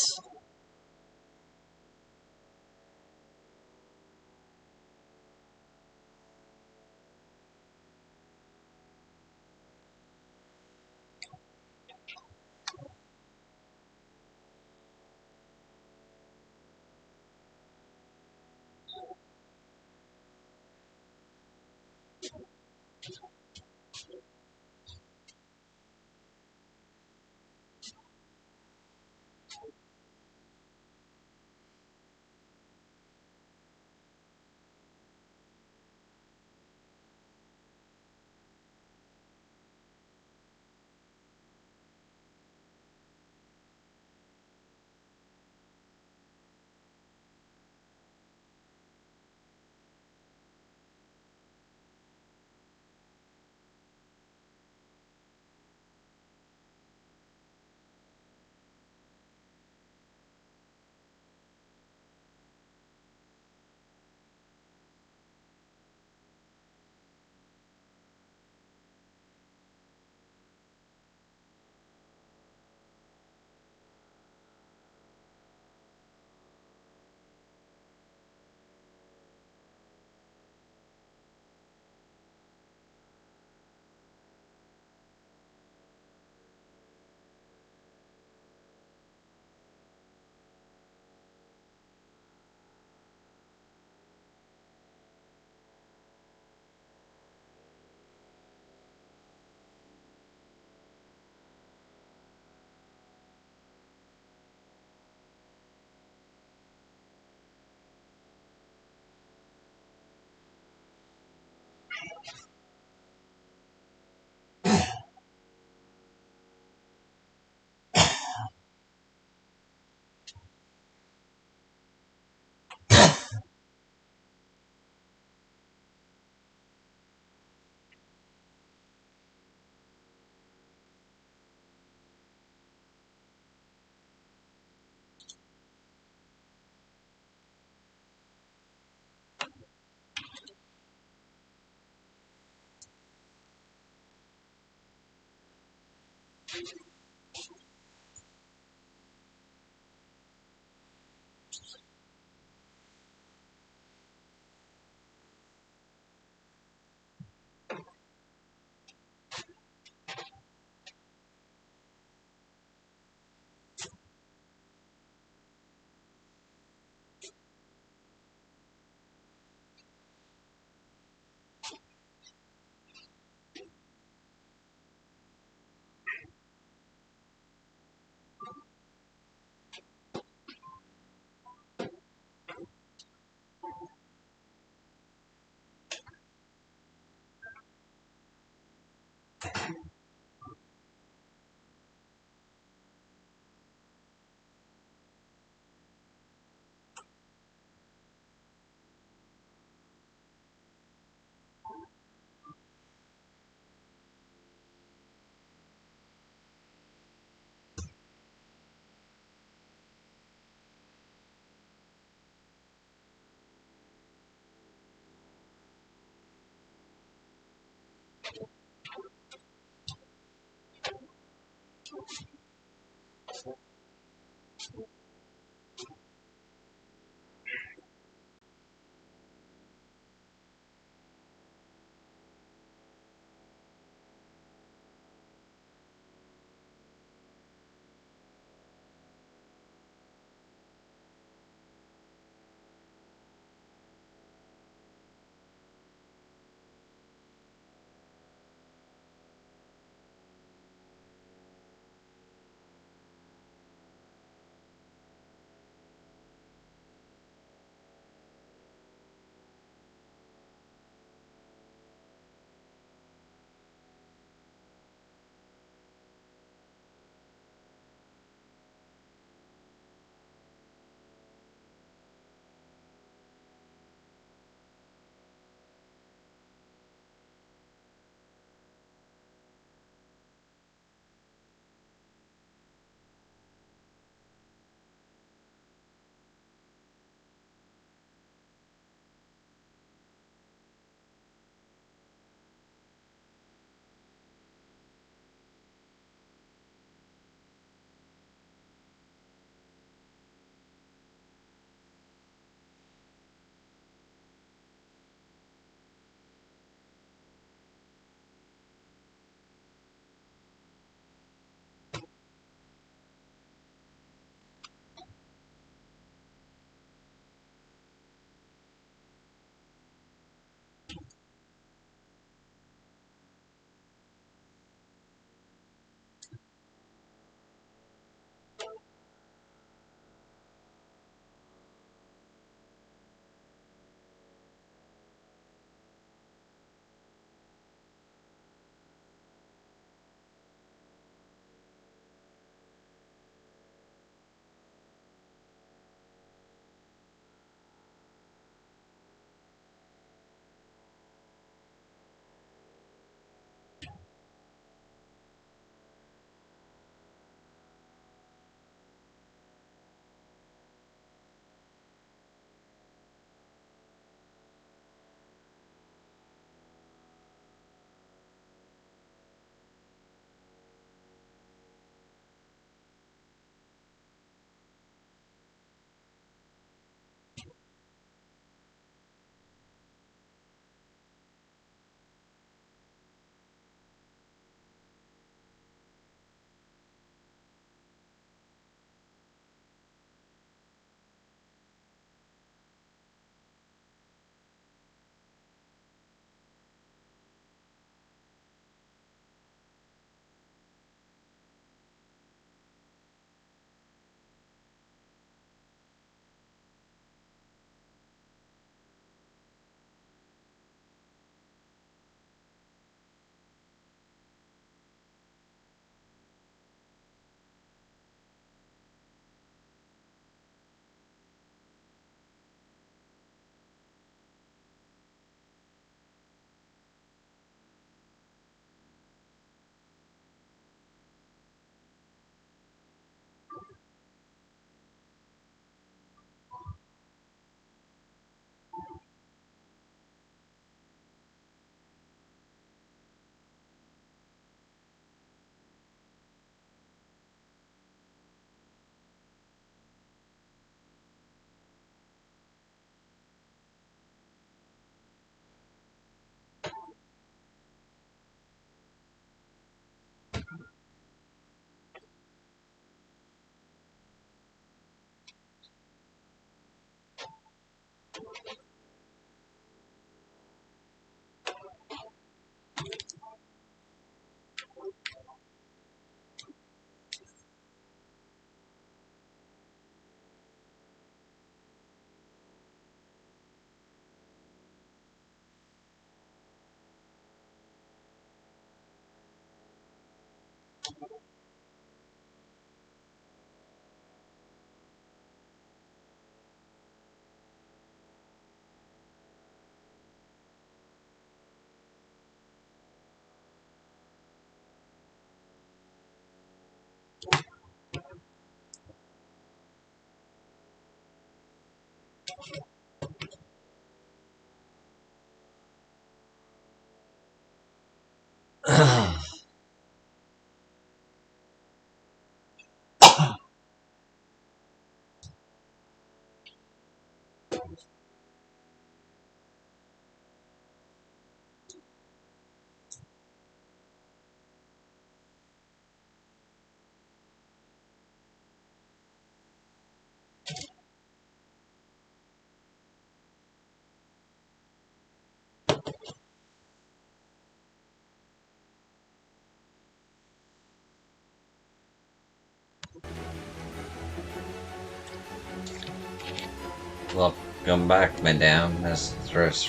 Welcome back, madame. Mistress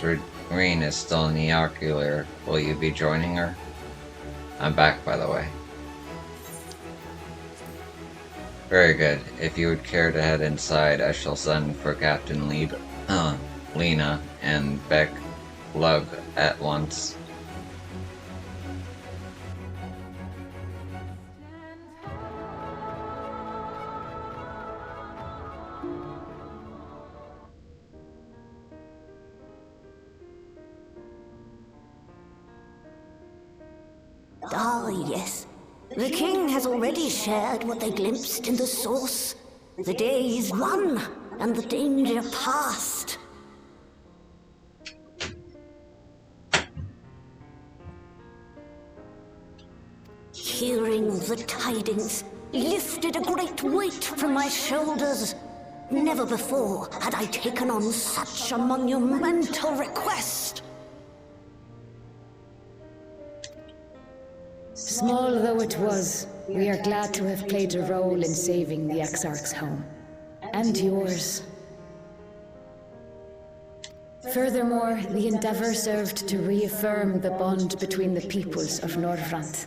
Green is still in the ocular. Will you be joining her? I'm back, by the way. Very good. If you would care to head inside, I shall send for Captain Lena and Beck Lug at once. Ah, yes. The king has already shared what they glimpsed in the source. The day is won, and the danger past. Hearing the tidings lifted a great weight from my shoulders. Never before had I taken on such a monumental request. Small though it was, we are glad to have played a role in saving the Exarch's home. And yours. Furthermore, the endeavor served to reaffirm the bond between the peoples of Norvrant.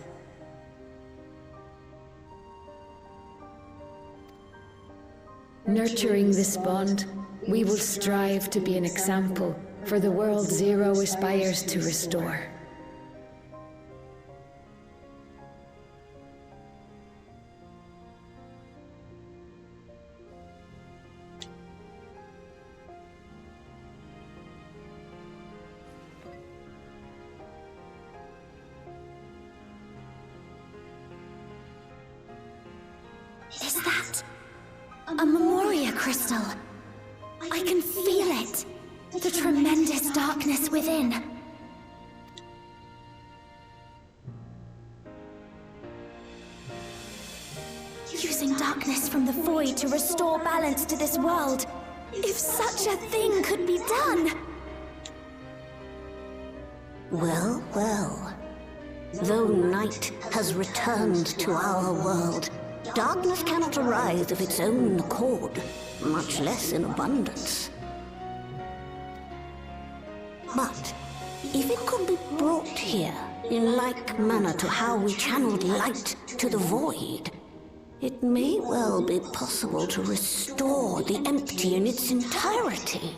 Nurturing this bond, we will strive to be an example for the world Zero aspires to restore. Is that a Memoria crystal? I can feel it. The tremendous darkness within. Using darkness from the void to restore balance to this world. If such a thing could be done. Well, well. Though night has returned to our world, darkness cannot arise of its own accord, much less in abundance. But if it could be brought here in like manner to how we channeled light to the void, it may well be possible to restore the empty in its entirety.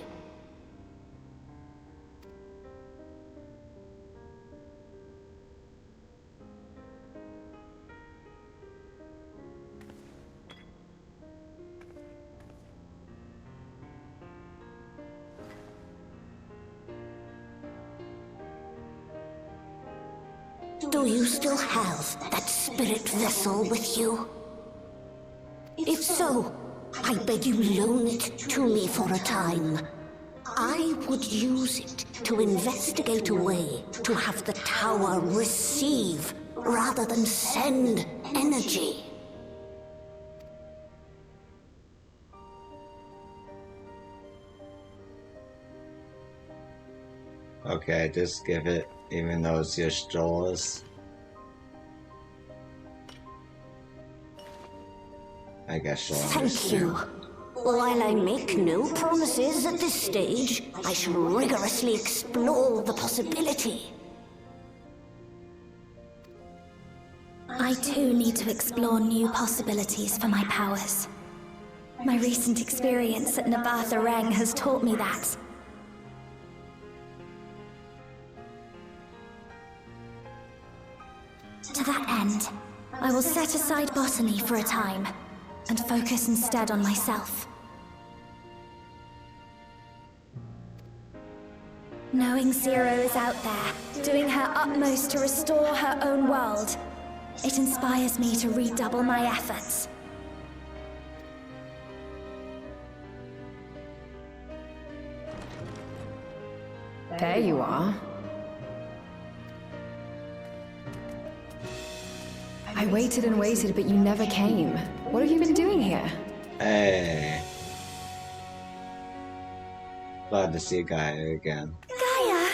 Do you still have that spirit vessel with you? If so, I beg you loan it to me for a time. I would use it to investigate a way to have the tower receive rather than send energy. Okay, just give it, even though it's just Jolas. I guess she'll Thank you. While I make no promises at this stage, I shall rigorously explore the possibility. I too need to explore new possibilities for my powers. My recent experience at Nabatha Reng has taught me that. To that end, I will set aside botany for a time, and focus instead on myself. Knowing Zero is out there, doing her utmost to restore her own world, it inspires me to redouble my efforts. There you are. I waited and waited, but you never came. What have you been doing here? Hey. Glad to see Gaia again. Gaia!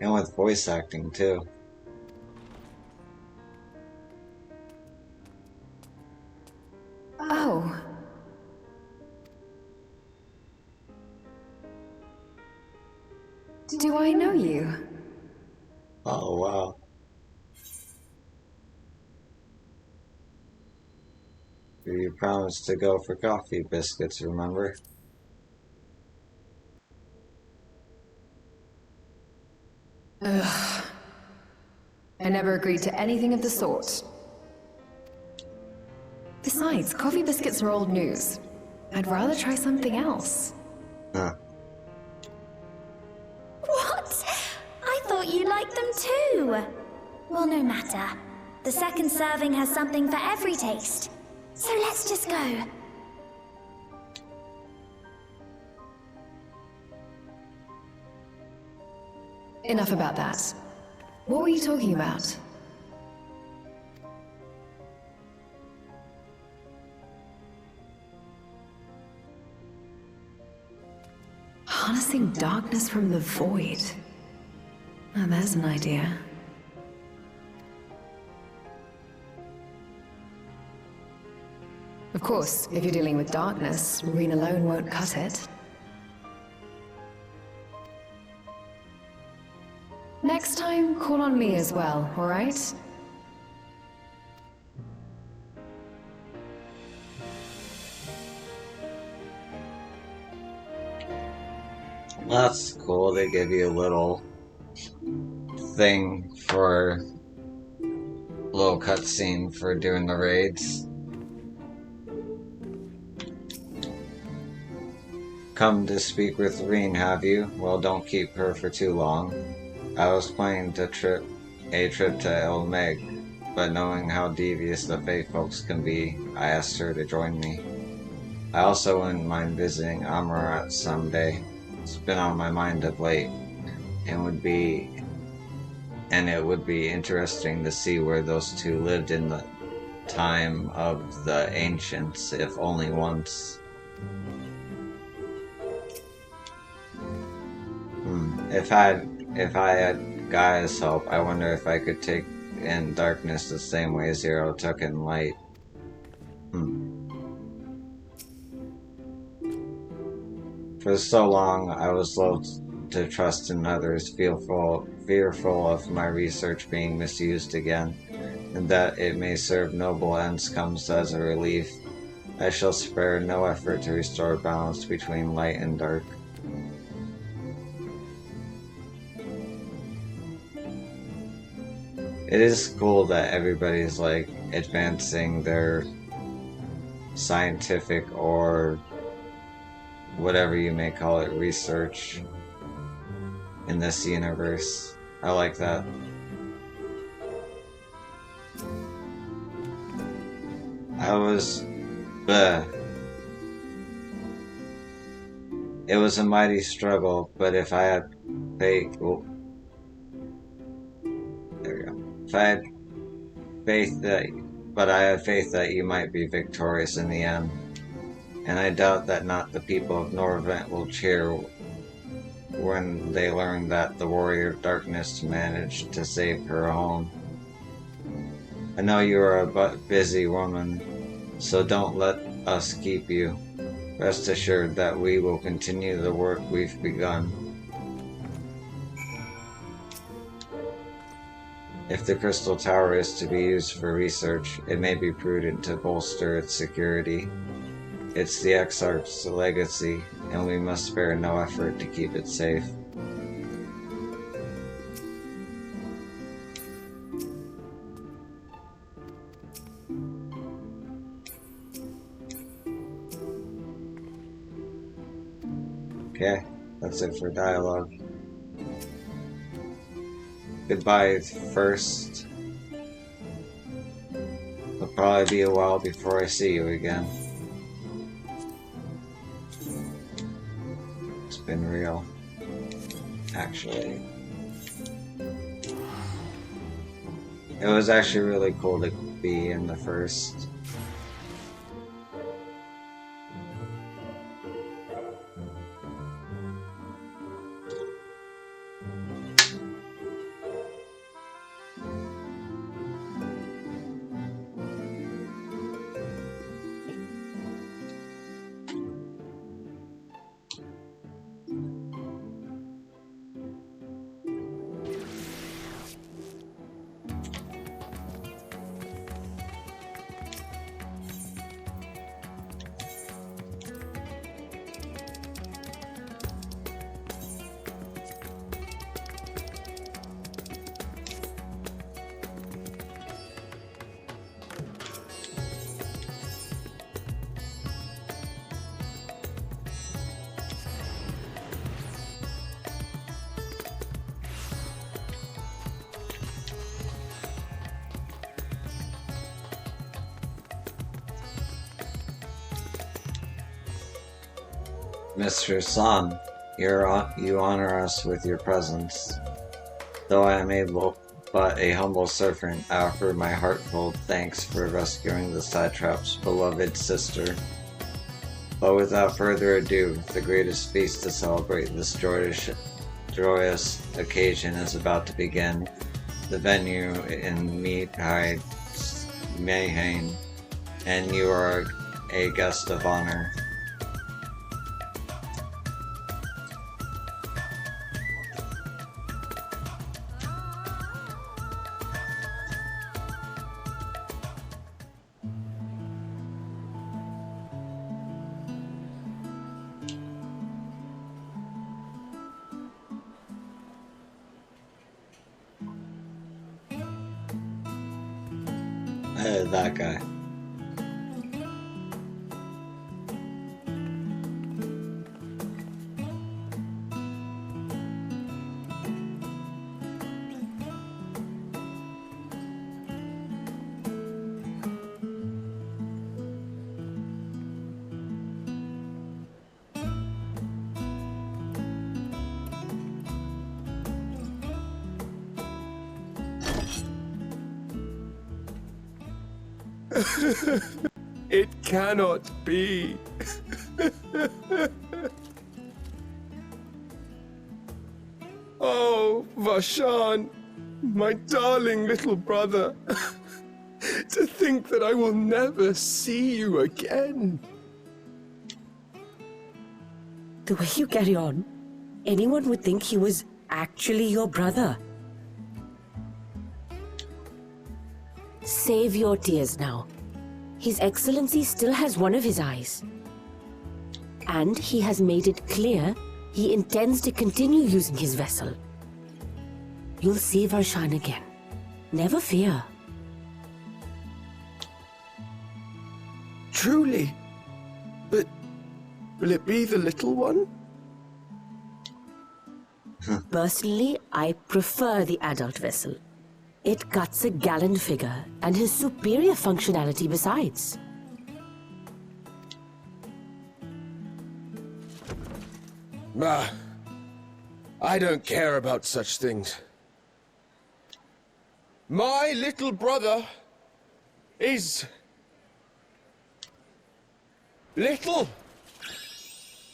And with voice acting, too. Oh. Do I know you? Oh, wow. You promised to go for coffee biscuits, remember? Ugh. I never agreed to anything of the sort. Besides, coffee biscuits are old news. I'd rather try something else. Huh. What? I thought you liked them too. Well, no matter. The second serving has something for every taste. So let's just go. Enough about that. What were you talking about? Harnessing darkness from the void. Now there's an idea. Of course, if you're dealing with darkness, Marine alone won't cut it. Next time, call on me as well, alright? That's cool. They give you a little thing for a little cutscene for doing the raids. Come to speak with Reen, have you? Well, don't keep her for too long. I was planning a trip to El Meg, but knowing how devious the Fae folks can be, I asked her to join me. I also wouldn't mind visiting Amarat someday. It's been on my mind of late, and it would be interesting to see where those two lived in the time of the ancients, if only once. If I had Gaia's help, I wonder if I could take in darkness the same way Zero took in light. For so long, I was loath to trust in others, fearful of my research being misused again, and that it may serve noble ends comes as a relief. I shall spare no effort to restore balance between light and dark. It is cool that everybody's like advancing their scientific or whatever you may call it research in this universe. I like that. It was a mighty struggle, but if I had faith, I had faith that you might be victorious in the end. And I doubt that not the people of Norvent will cheer when they learn that the Warrior of Darkness managed to save her home. I know you are a busy woman, so don't let us keep you. Rest assured that we will continue the work we've begun. If the Crystal Tower is to be used for research, it may be prudent to bolster its security. It's the Exarch's legacy, and we must spare no effort to keep it safe. Okay, That's it for dialogue. Goodbye, first. It'll probably be a while before I see you again. It's been real. Actually. It was actually really cool to be in the first. Mr. Sun, you honor us with your presence. Though I am but a humble servant, I offer my heartfelt thanks for rescuing the Satrap's beloved sister. But without further ado, the greatest feast to celebrate this joyous occasion is about to begin. The venue in Meadhide, Mayhain, and you are a guest of honor. That guy. It cannot be. Oh, Vashan, my darling little brother. To think that I will never see you again. The way you carry on, anyone would think he was actually your brother. Save your tears now. His Excellency still has one of his eyes. And he has made it clear he intends to continue using his vessel. You'll see Varshan again. Never fear. Truly? But will it be the little one? Personally, I prefer the adult vessel. It cuts a gallant figure and has superior functionality besides. Ah, I don't care about such things. My little brother is little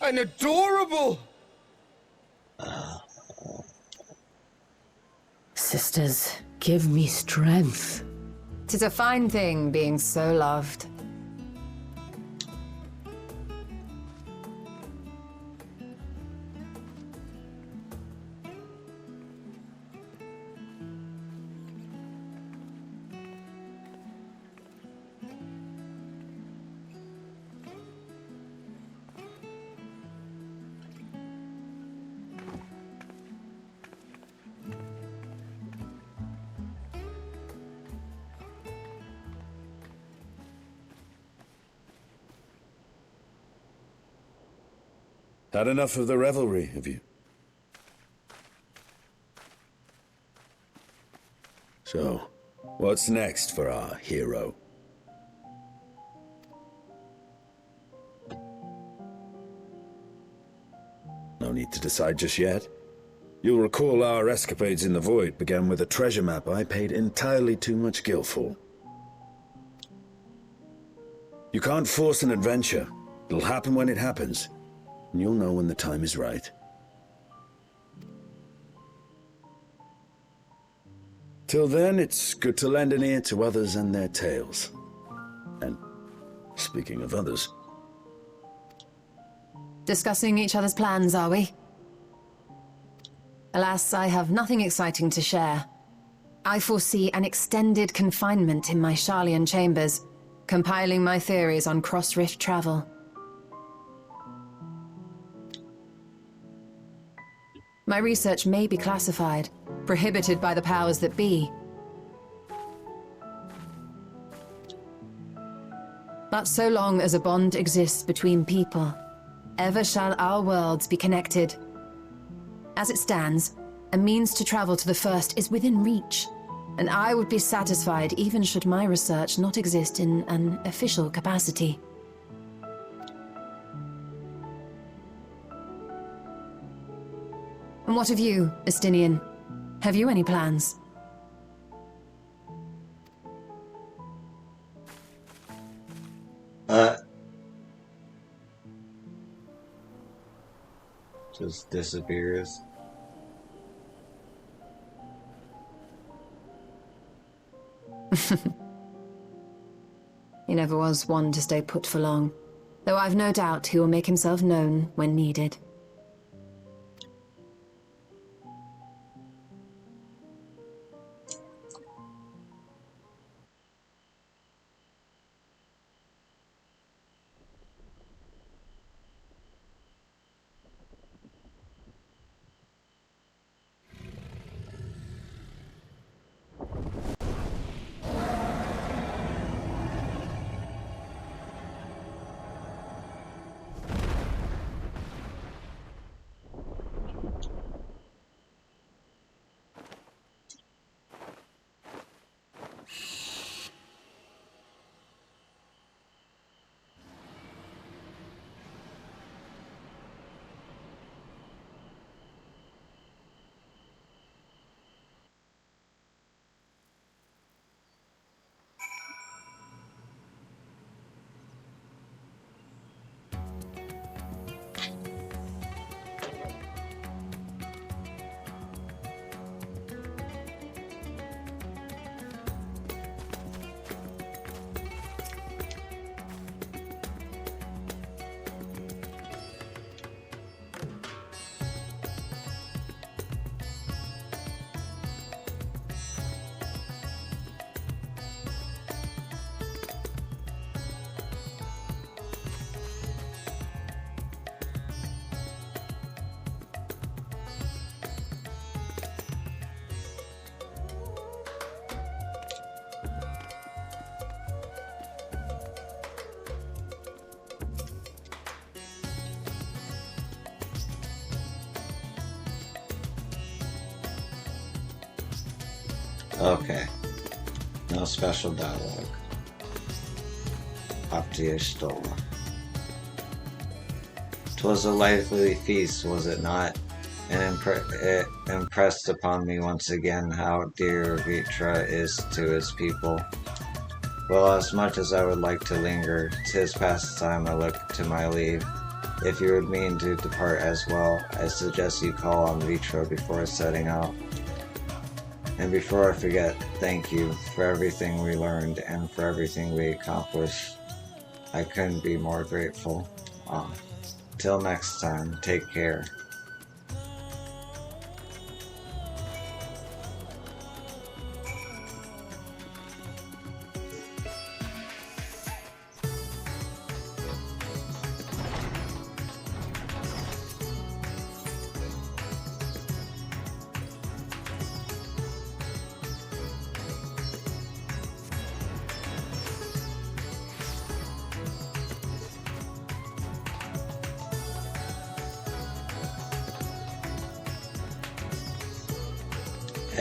and adorable. Sisters, give me strength. 'Tis a fine thing being so loved. Had enough of the revelry, have you? So, what's next for our hero? No need to decide just yet. You'll recall our escapades in the Void began with a treasure map I paid entirely too much gil for. You can't force an adventure. It'll happen when it happens, and you'll know when the time is right. Till then, it's good to lend an ear to others and their tales. And speaking of others... Discussing each other's plans, are we? Alas, I have nothing exciting to share. I foresee an extended confinement in my Sharlayan chambers, compiling my theories on cross-rift travel. My research may be classified, prohibited by the powers that be. But so long as a bond exists between people, ever shall our worlds be connected. As it stands, a means to travel to the First is within reach, and I would be satisfied even should my research not exist in an official capacity. And what of you, Estinian? Have you any plans? Just disappears. He never was one to stay put for long, though I've no doubt he will make himself known when needed. Okay. No special dialogue. Up to your store. 'Twas a lively feast, was it not? And it impressed upon me once again how dear Vitra is to his people. Well, as much as I would like to linger, 'tis past time I look to my leave. If you would mean to depart as well, I suggest you call on Vitra before setting out. And before I forget, thank you for everything we learned and for everything we accomplished. I couldn't be more grateful. Till next time, take care.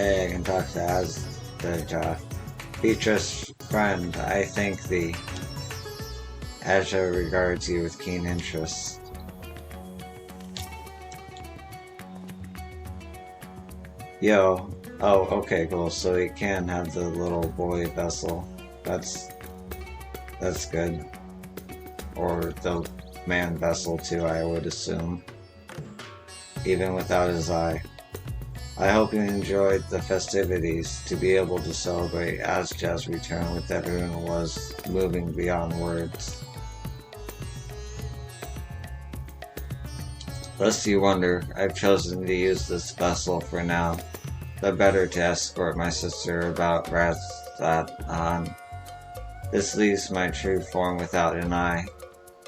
Hey, I can talk to Azja. Beatrice, friend, I thank thee. Azja regards you with keen interest. Yo. Oh, okay, cool. So he can have the little boy vessel. That's good. Or the man vessel too, I would assume. Even without his eye. I hope you enjoyed the festivities. To be able to celebrate Azja's return with everyone was moving beyond words. Lest you wonder, I've chosen to use this vessel for now. The better to escort my sister about Razathan. This leaves my true form without an eye,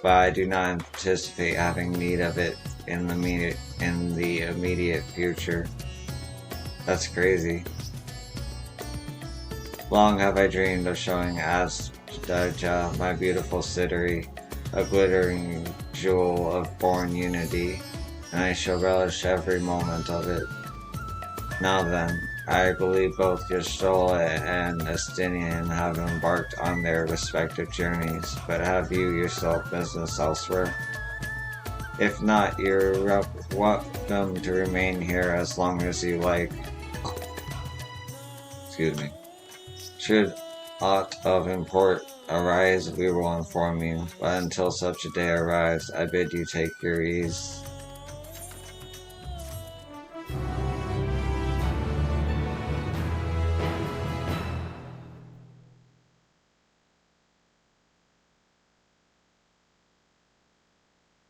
but I do not anticipate having need of it in the immediate future. That's crazy. Long have I dreamed of showing Azja my beautiful cittery, a glittering jewel of born unity, and I shall relish every moment of it. Now then, I believe both Yashola and Estinian have embarked on their respective journeys, but have you yourself business elsewhere? If not, you're welcome to remain here as long as you like. Excuse me. Should aught of import arise, we will inform you, but until such a day arrives, I bid you take your ease.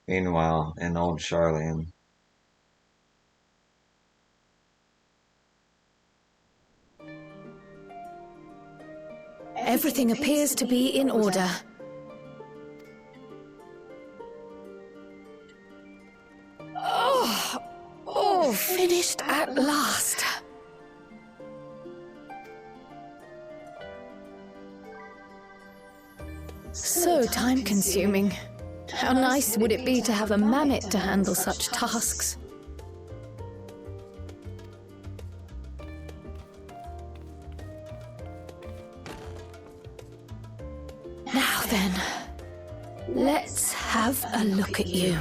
Meanwhile, in old Charlian. Everything appears to be in order. Oh, finished at last. So time-consuming. How nice would it be to have a mammoth to handle such tasks? Now then, let's have a look at you.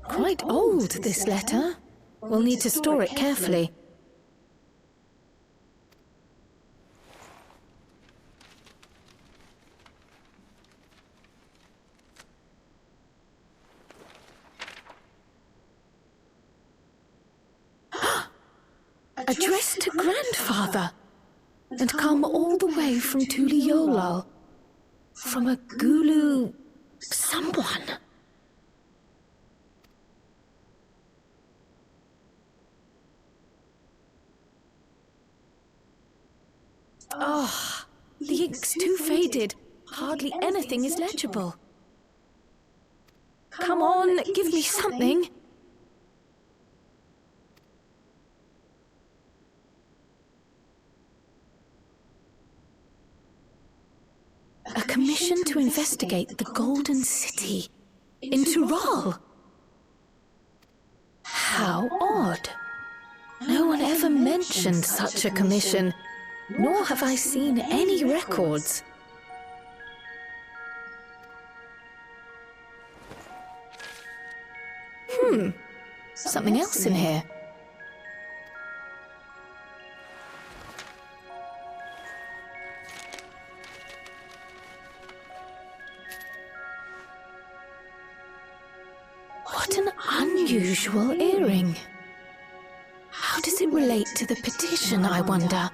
Quite old, this letter. We'll need to store it carefully. Addressed to Grandfather, and come all the way from Tuliolal, from a Gulu someone. Oh, the ink's too faded. Hardly anything is legible. Come on, give me something. A commission to investigate the Golden City in Tural. How odd. No one ever mentioned such a commission, nor have I seen any records. Something else in here. What an unusual earring. How does it relate to the petition, I wonder?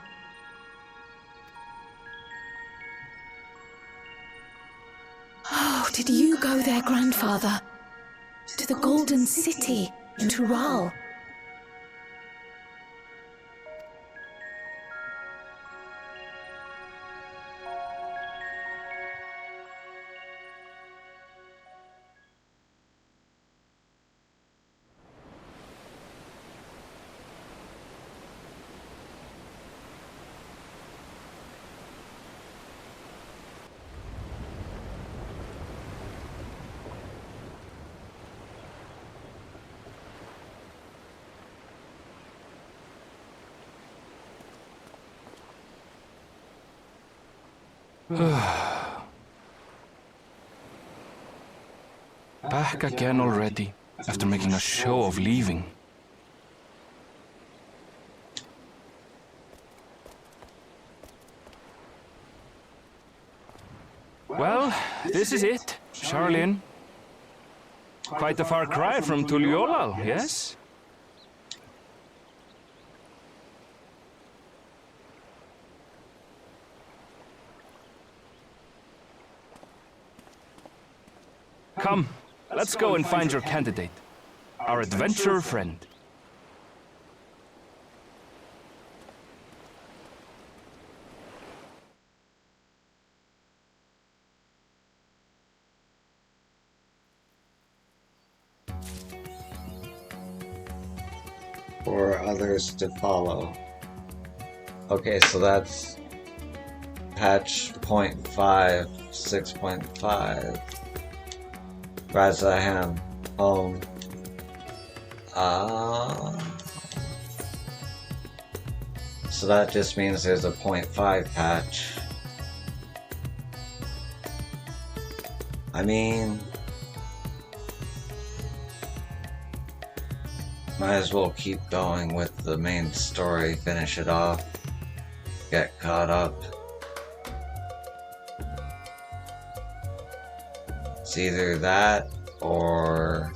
Oh, did you go there, Grandfather? To the Golden City in Tural? Back again already, after making a show of leaving. Well, this is it, Charlene. Quite a far cry from Tuliolal, yes? Come, let's go and find your candidate, our adventurer friend. For others to follow. Okay, so that's patch 0.5, 6.5. Razaham home. So that just means there's a 0.5 patch. I mean, might as well keep going with the main story, finish it off, get caught up. It's either that or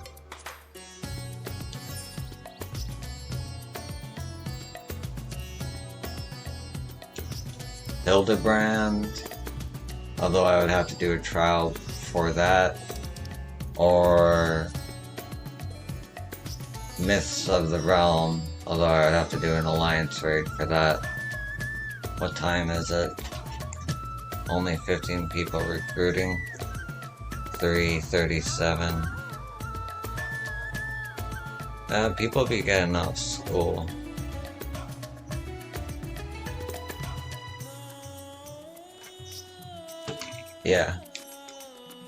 Hildebrand, although I would have to do a trial for that, or Myths of the Realm, although I would have to do an alliance raid for that. What time is it? Only 15 people recruiting. 3:37. People be getting off school. Yeah.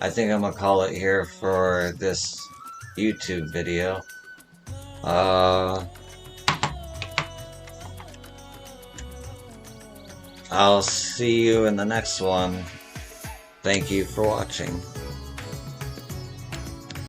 I think I'm gonna call it here for this YouTube video. I'll see you in the next one. Thank you for watching.